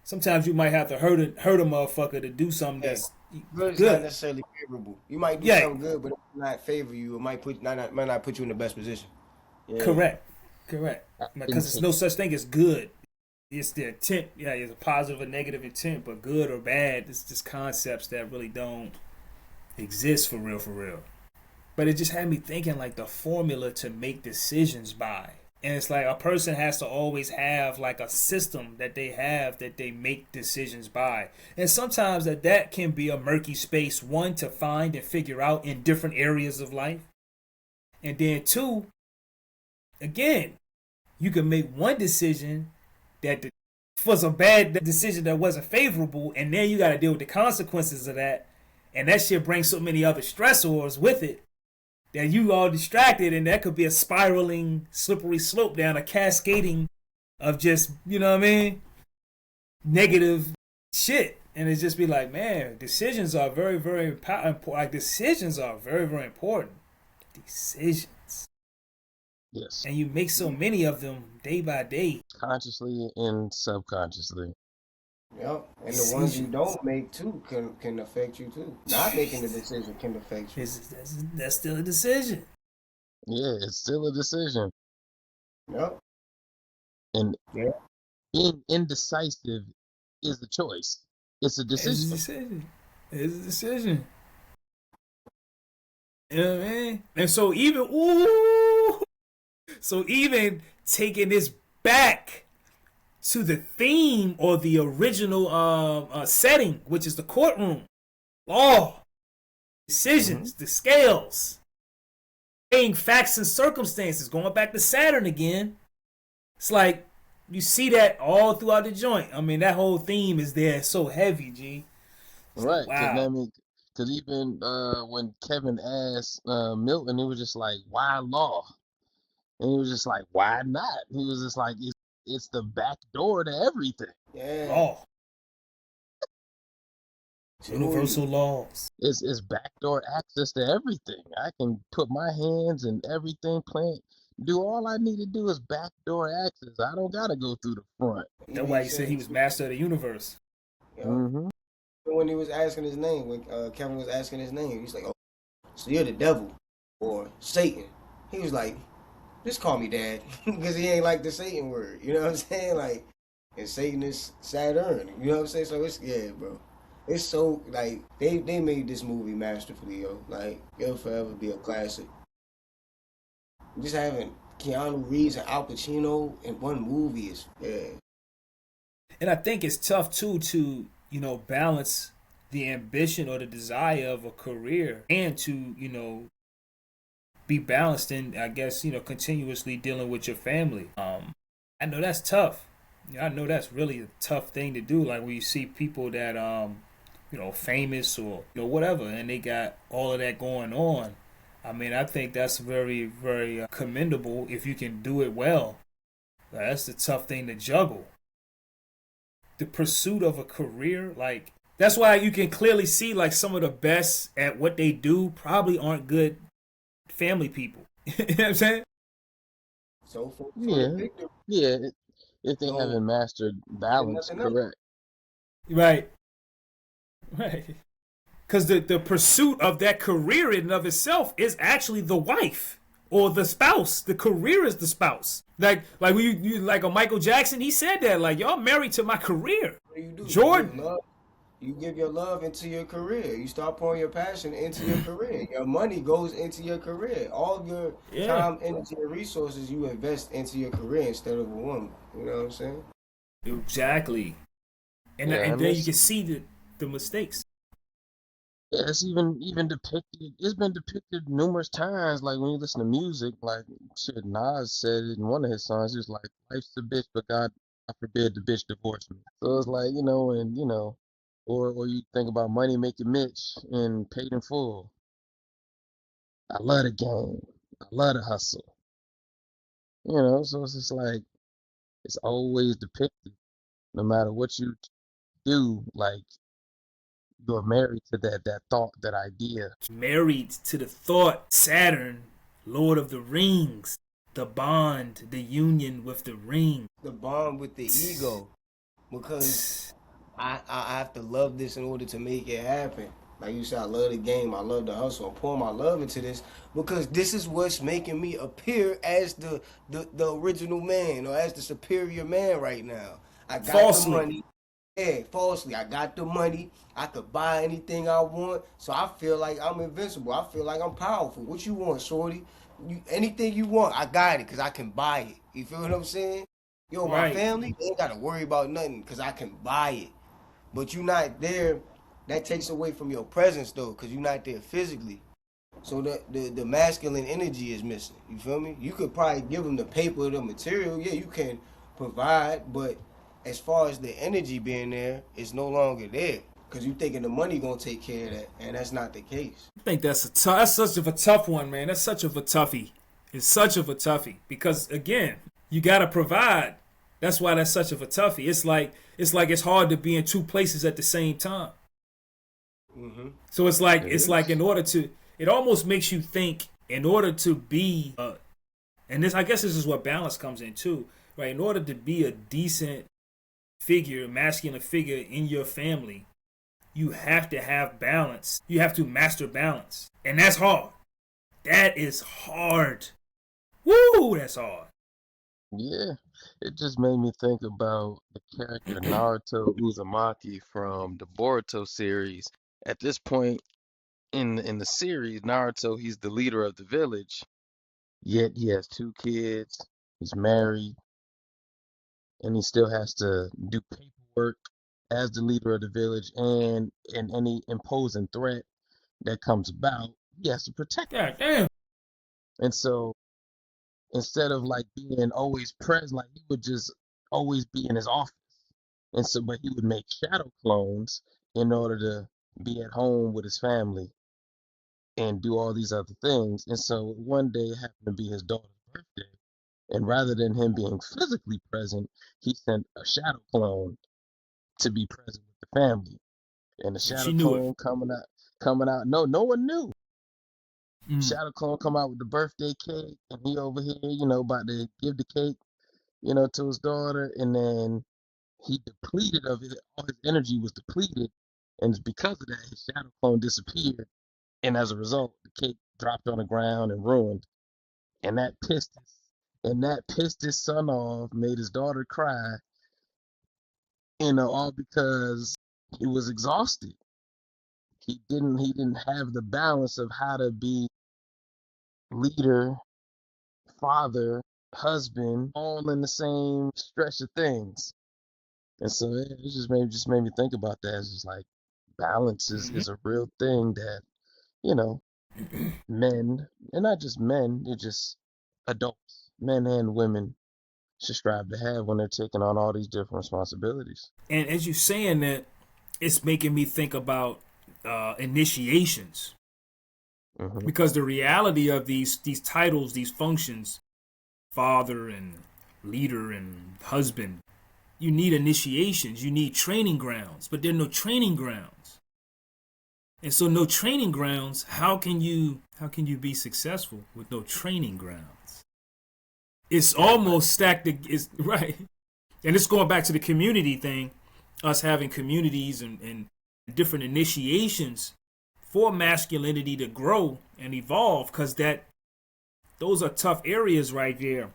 sometimes you might have to hurt a motherfucker to do something Hey, that's good is not good. necessarily favorable. You might do Yeah, something good, but it might not favor you. It might not put you in the best position. Yeah. correct. Because there's Intent. no such thing as good. It's the intent. Yeah, it's a positive or negative intent, but good or bad, it's just concepts that really don't exist for real, for real. But it just had me thinking like the formula to make decisions by. And it's like a person has to always have like a system that they have that they make decisions by. And sometimes that can be a murky space, one, to find and figure out in different areas of life. And then two, again, you can make one decision that was a bad decision that wasn't favorable, and then you got to deal with the consequences of that, and that shit brings so many other stressors with it that you all distracted, and that could be a spiraling, slippery slope down a cascading of just, what I mean, negative shit. And it just be like, man, decisions are very, very important. Like, decisions are very, very important. Decisions. Yes. And you make so many of them day by day. Consciously and subconsciously. Yep. And the ones you Decisions. don't make too can affect you too. Not making the decision can affect you. That's still a decision. Yeah, it's still a decision. Yep. And Yeah. being indecisive is the choice. It's a It's a decision. decision. It's a decision. You know what I mean? And so even ooh, so even taking this back to the theme or the original setting, which is the courtroom, law, decisions, the scales, weighing facts and circumstances, going back to Saturn again. It's like you see that all throughout the joint. I mean, that whole theme is there, so heavy, G. It's like Right, because wow. even when Kevin asked Milton, it was just like, why law? And he was just like, why not? He was just like, it's the back door to everything. Yeah. Law, Joey. universal laws. It's backdoor access to everything. I can put my hands in everything, plant, do all I need to do is backdoor access. I don't gotta go through the front. He That's be why he said he saying was too. master of the universe. Yo. Hmm. When he was asking his name, when Kevin was asking his name, he's like, "Oh, so you're the devil or Satan?" He was like, "Just call me Dad," because he ain't like the Satan word. You know what I'm saying? Like, and Satan is Saturn. You know what I'm saying? So it's yeah, bro. It's so like they made this movie masterfully, yo. Like it'll forever be a classic. Just having Keanu Reeves and Al Pacino in one movie is yeah. And I think it's tough too to, balance the ambition or the desire of a career and to, be balanced in, I guess, continuously dealing with your family. I know that's tough. I know that's really a tough thing to do. Like when you see people that, famous or, whatever, and they got all of that going on. I mean, I think that's very, very commendable if you can do it well. That's the tough thing to juggle. The pursuit of a career, like that's why you can clearly see like some of the best at what they do probably aren't good family people. You know what I'm saying? So for the Yeah, victim, yeah. If they don't haven't mastered get balance, nothing else. correct. Right. Right. Because the pursuit of that career in and of itself is actually the wife or the spouse. The career is the spouse. Like you like a Michael Jackson, he said that like y'all married to my career. What do? You give Jordan, love. You give your love into your career. You start pouring your passion into your career. Your money goes into your career. All your yeah, time, energy, and resources you invest into your career instead of a woman. You know what I'm saying? exactly. And Yeah, I and mean, then you can see the mistakes. yeah, it's even depicted. It's been depicted numerous times. Like when you listen to music, like shit, Nas said it in one of his songs. He was like, "Life's a bitch, but God forbid the bitch divorce me." So it's like and or you think about Money Making Mitch and Paid in Full. I love the game. I love the hustle. So it's just like it's always depicted. No matter what you do, like you're married to that thought, that idea. Married to the thought, Saturn, Lord of the Rings, the bond, the union with the ring. The bond with the ego, because I have to love this in order to make it happen. Like you said, I love the game. I love the hustle. I'm pouring my love into this because this is what's making me appear as the original man or as the superior man right now. I got the Falsely. money. Yeah, falsely. I got the money. I could buy anything I want. So I feel like I'm invincible. I feel like I'm powerful. What you want, shorty? Anything you want, I got it because I can buy it. You feel what I'm saying? Yo, my Right. family, they ain't got to worry about nothing because I can buy it. But you not there. That takes away from your presence though, because you're not there physically. So the masculine energy is missing. You feel me? You could probably give them the paper, the material. Yeah, you can provide, but as far as the energy being there, it's no longer there. Cause you thinking the money gonna take care of that, and that's not the case. I think that's such of a tough one, man. That's such of a toughie. It's such of a toughie because again, you gotta provide. That's why that's such of a toughie. It's hard to be in two places at the same time. Hmm. So It it's like is. in order to, it almost makes you think in order to be, and this I guess this is what balance comes in too, right? In order to be a decent figure, masculine figure in your family, you have to have balance. You have to master balance, and that's hard. That is hard. Woo, that's hard. Yeah. It just made me think about the character Naruto Uzumaki from the Boruto series. At this point, in the series, Naruto, he's the leader of the village, yet he has 2 kids, he's married, and he still has to do paperwork as the leader of the village, and any imposing threat that comes about, he has to protect. God damn. And so instead of like being always present, like he would just always be in his office. And so, but he would make shadow clones in order to be at home with his family and do all these other things. And so one day it happened to be his daughter's birthday. And rather than him being physically present, he sent a shadow clone to be present with the family. And the And shadow she knew it. clone coming out. No one knew. Mm. Shadow clone come out with the birthday cake, and he over here, about to give the cake, to his daughter, and then he depleted of it. All his energy was depleted, and it's because of that his shadow clone disappeared, and as a result, the cake dropped on the ground and ruined, and that pissed his son off, made his daughter cry, all because he was exhausted. He didn't have the balance of how to be leader, father, husband, all in the same stretch of things. And so it just made me think about that. It's just like balance is a real thing that, you know, men, and not just men, it's just adults, men and women should strive to have when they're taking on all these different responsibilities. And as you're saying that, it's making me think about initiations, Hmm. because the reality of these titles, these functions, father and leader and husband, you need initiations, you need training grounds, but there are no training grounds. And so no training grounds, how can you be successful with no training grounds? It's almost stacked, is right. And it's going back to the community thing, us having communities and different initiations for masculinity to grow and evolve, because those are tough areas right there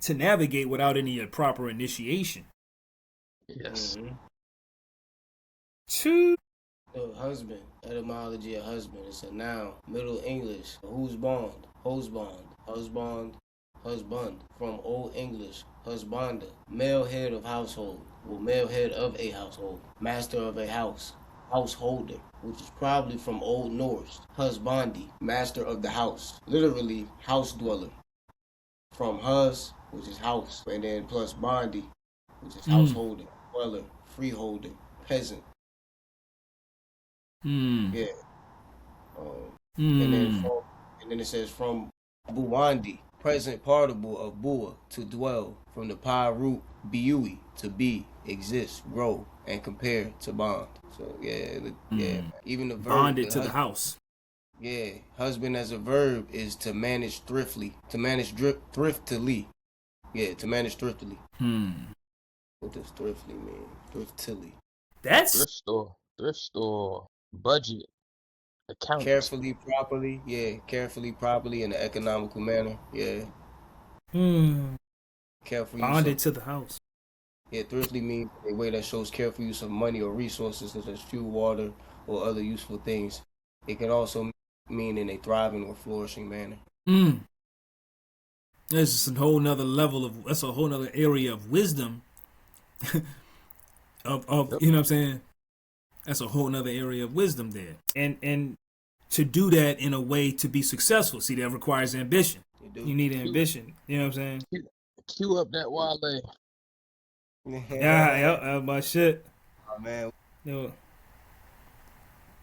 to navigate without any proper initiation. Yes. Mm-hmm. Two. Husband, etymology of husband. It's a noun. Middle English. Whose bond? Husband. Husband. Husband. From Old English. Husbander. Male head of household. Well, male head of a household. Master of a house. Householder, which is probably from Old Norse. Husbandi. Master of the house. Literally, house dweller. From hus, which is house, and then plus bondi, which is householder, dweller, freeholder, peasant. Yeah. And then it says from Buwandi, present participle of Bua, to dwell, from the Pi root Biui, to be, exist, grow, and compare to bond. So yeah. Even the verb, Bonded to the house. yeah, husband as a verb is to manage thriftily, to manage thriftily. Yeah, to manage thriftily. What does thriftily mean? Thriftily. That's Thrift store, budget, accounts. Carefully, properly. Yeah, carefully, properly, in an economical manner. Yeah. Careful use bonded of. to the house. Yeah, thriftily means a way that shows careful use of money or resources such as fuel, water, or other useful things. It can also mean in a thriving or flourishing manner. That's just a whole nother level that's a whole nother area of wisdom. of Yep. You know what I'm saying? That's a whole nother area of wisdom there. And to do that in a way to be successful, see, that requires ambition. You need ambition. You know what I'm saying? Cue up that Wale. Yeah, my shit. Oh, man. Yo,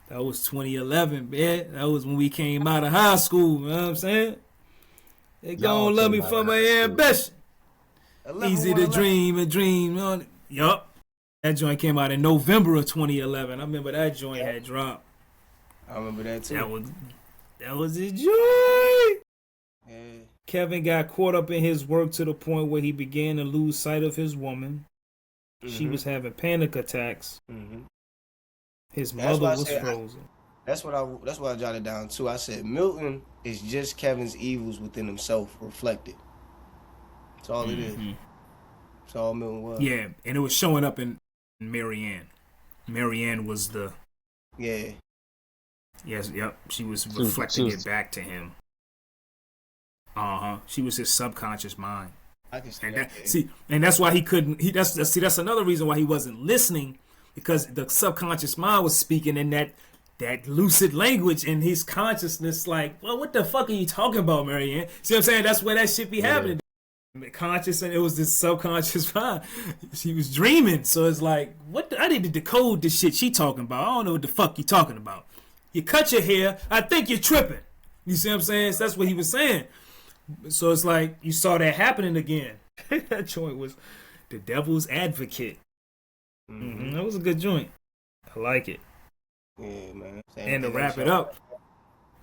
that was 2011, man. That was when we came out of high school. You know what I'm saying? They Y'all gonna love me came out for of my high school. ambition. 11, Easy to dream and dream on. Yup. That joint came out in November of 2011. I remember that joint had dropped. I remember that too. That was his joy. Yeah. Kevin got caught up in his work to the point where he began to lose sight of his woman. She was having panic attacks. His mother was frozen. That's what I jotted down too. I said Milton is just Kevin's evils within himself reflected. That's all it is. That's all Milton was. Yeah, and it was showing up in Marianne. Marianne was the Yeah. Yes, yep. She was She reflecting it was. back to him. She was his subconscious mind. I can see And that. and that's why he couldn't. That's another reason why he wasn't listening, because the subconscious mind was speaking in that lucid language in his consciousness. Like, well, what the fuck are you talking about, Marianne? See what I'm saying? That's where that shit be happening. Conscious, and it was this subconscious mind. She was dreaming, so it's like, I need to decode this shit she talking about. I don't know what the fuck you talking about. You cut your hair. I think you're tripping. You see what I'm saying? So that's what he was saying. So it's like you saw that happening again. That joint was the devil's advocate. That was a good joint. I like it. Yeah, man. And to wrap it up,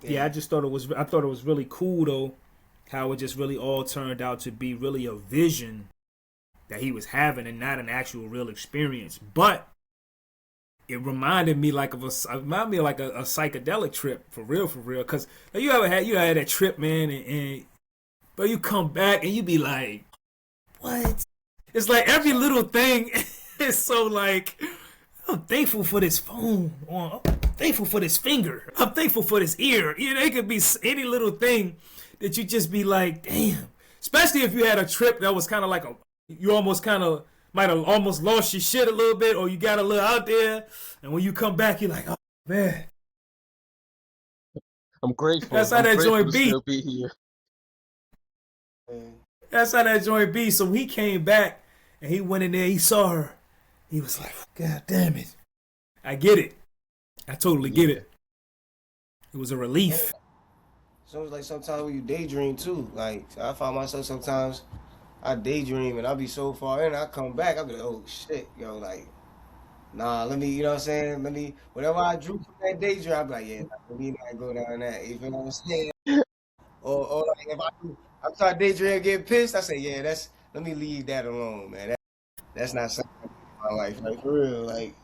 I thought it was really cool though, how it just really all turned out to be really a vision that he was having and not an actual real experience. But it reminded me like a psychedelic trip for real, because you had that trip, man, and but you come back and you be like, what? It's like every little thing is so like, I'm thankful for this phone, or I'm thankful for this finger, I'm thankful for this ear. You know, it could be any little thing that you just be like, damn. Especially if you had a trip that was kind of like you almost kind of might have almost lost your shit a little bit, or you got a little out there, and when you come back, you're like, oh man. I'm grateful. That's how I'm that grateful joint to be. still be here. That's how that joint be. So he came back and he went in there, he saw her. He was like, God damn it. I get it. I totally get it. It was a relief. So it's like sometimes when you daydream too. Like I find myself sometimes I daydream and I'll be so far in, I come back, I'll be like, oh shit, yo, like, nah, let me, you know what I'm saying? Let me, whatever I drew from that daydream, I'll be like, yeah, let me not go down that. You feel what I'm saying? Or like if I start daydreaming getting pissed, I say, yeah, let me leave that alone, man. That's not something in my life, like for real, like.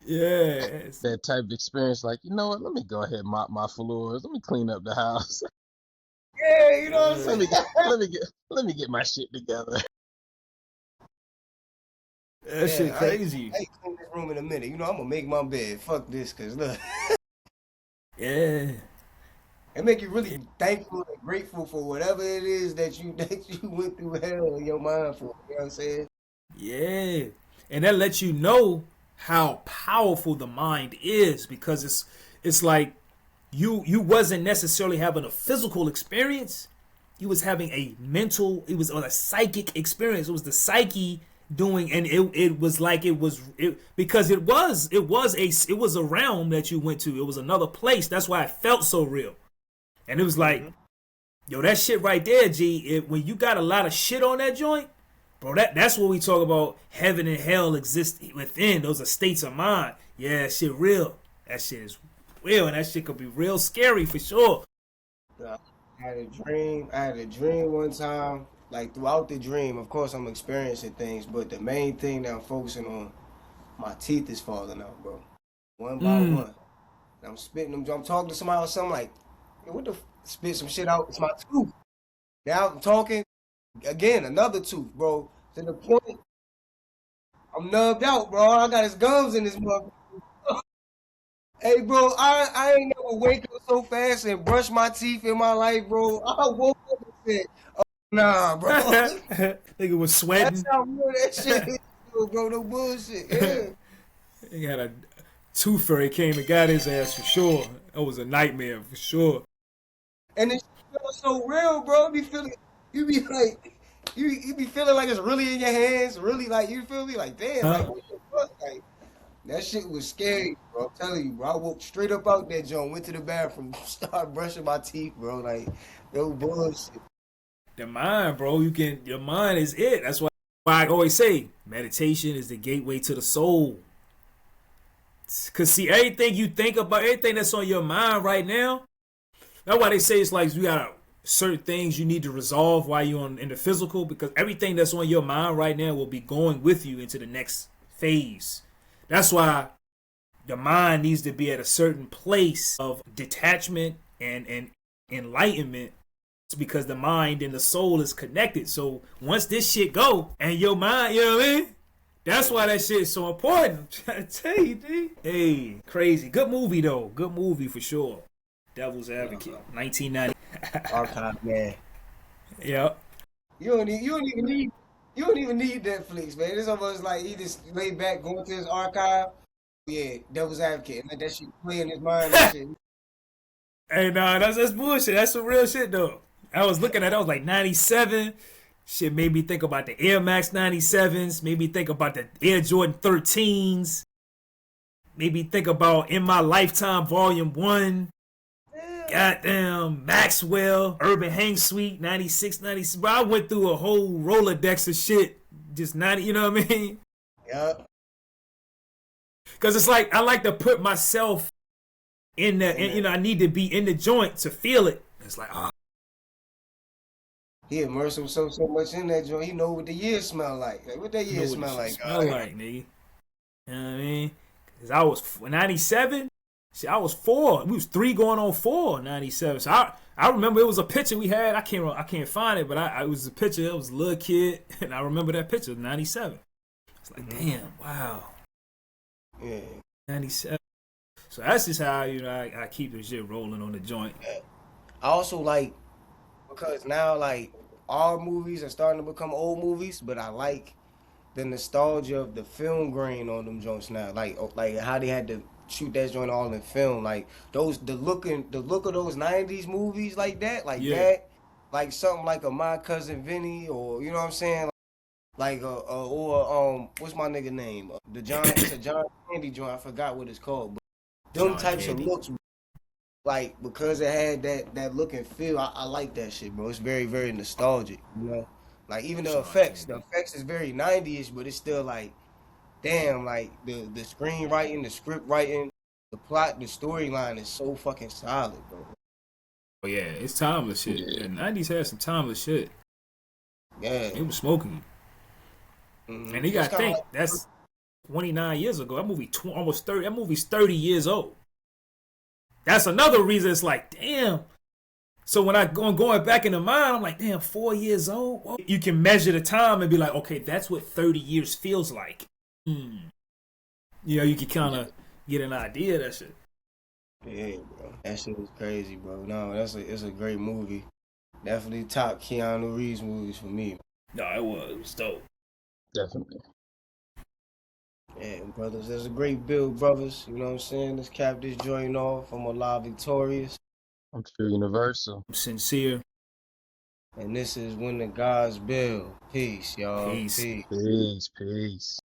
Yeah. That type of experience, like, you know what? Let me go ahead and mop my floors. Let me clean up the house. Yeah, you know what I'm let saying? me let me get my shit together. That shit Yeah, crazy. I ain't clean this room in a minute. You know, I'm gonna make my bed. Fuck this, cause look, Yeah. it make you really thankful and grateful for whatever it is that you went through hell in your mind for. You know what I'm saying? Yeah. And that lets you know how powerful the mind is, because it's like you wasn't necessarily having a physical experience. You was having a mental, it was a psychic experience. It was the psyche doing, and it was like because it was a realm that you went to. It was another place. That's why it felt so real. And it was like, yo, that shit right there, G. When you got a lot of shit on that joint, bro, that's what we talk about. Heaven and hell exist within. Those are states of mind. Yeah, that shit real. That shit is real, and that shit could be real scary for sure. I had a dream. I had a dream one time. Like throughout the dream, of course, I'm experiencing things, but the main thing that I'm focusing on, my teeth is falling out, bro, one by one. And I'm spitting them. I'm talking to somebody or something like, hey, what the spit some shit out? It's my tooth. Now I'm talking again, another tooth, bro. To the point I'm nubbed out, bro. I got his gums in this mother. Hey, bro, I ain't never wake up so fast and brush my teeth in my life, bro. I woke up and said, oh, nah, bro. Nigga was That's sweating. how real that shit is, bro. No bullshit. Yeah. He had a tooth fairy came and got his ass for sure. That was a nightmare for sure. And it feels so real, bro. You be like, you be feeling like it's really in your hands, really like, you feel me? Like, damn, like, what the fuck? Like, that shit was scary, bro. I'm telling you, bro. I woke straight up out that joint, went to the bathroom, started brushing my teeth, bro. Like, no bullshit. The mind, bro, your mind is it. That's why I always say meditation is the gateway to the soul. Cause see, everything you think about, everything that's on your mind right now, that's why they say it's like you got certain things you need to resolve while you're in the physical, because everything that's on your mind right now will be going with you into the next phase. That's why the mind needs to be at a certain place of detachment and enlightenment. It's because the mind and the soul is connected. So once this shit go and your mind, you know what I mean? That's why that shit is so important. I'm trying to tell you, D. Hey, crazy. Good movie though. Good movie for sure. Devil's Advocate, 1990. Archive, man. Yep. You don't even need Netflix, man. It's almost like he just lay back, going to his archive. Yeah, Devil's Advocate, and let that shit play in his mind and shit. Hey, nah, that's bullshit. That's some real shit though. I was looking at it, I was like 97. Shit made me think about the Air Max 97s, made me think about the Air Jordan 13s, made me think about In My Lifetime Volume 1. Goddamn, Maxwell, Urban Hang Suite, 96, 97. Bro, I went through a whole Rolodex of shit. Just 90, you know what I mean? Yep. Because it's like, I like to put myself in the, you know, I need to be in the joint to feel it. It's like, oh. He immersed himself so much in that joint, he know what the years smell like. Like, what that year smell like? Smell like, nigga. You know what I mean? Because I was 97. See, I was 4. We was 3 going on 4 in 97. So I remember it was a picture we had. I can't find it, but it was a picture. It was a little kid, and I remember that picture. 97. It's like, damn, wow. Yeah. 97. So that's just how I keep the shit rolling on the joint. Yeah. I also like, because now like all movies are starting to become old movies, but I like the nostalgia of the film grain on them joints now. Like how they had to shoot that joint all in film. Like the look of those 90s movies like that, that, like something like a My Cousin Vinny, or you know what I'm saying? Like or what's my nigga name? It's a John Candy joint. I forgot what it's called, but them John types Candy. of looks, like, because it had that look and feel, I like that shit, bro. It's very, very nostalgic, you know? Like, even the effects is very 90s, but it's still like, damn, like, the screenwriting, the script writing, the plot, the storyline is so fucking solid, bro. Oh, yeah, it's timeless shit. Yeah, 90s had some timeless shit. Yeah. It was smoking. And you gotta think, that's 29 years ago. That movie almost 30. That movie's 30 years old. That's another reason it's like, damn. So when I going back in the mind, I'm like, damn, 4 years old? Whoa. You can measure the time and be like, okay, that's what 30 years feels like. You know, you can kind of get an idea of that shit. Yeah, bro. That shit was crazy, bro. No, it's a great movie. Definitely top Keanu Reeves movies for me. No, it was dope. Definitely. Yeah, brothers, there's a great build, brothers. You know what I'm saying? Let's cap this joint off. I'm alive victorious. I'm True Universal. I'm sincere. And this is When the Gods Build. Peace, y'all. Peace. Peace.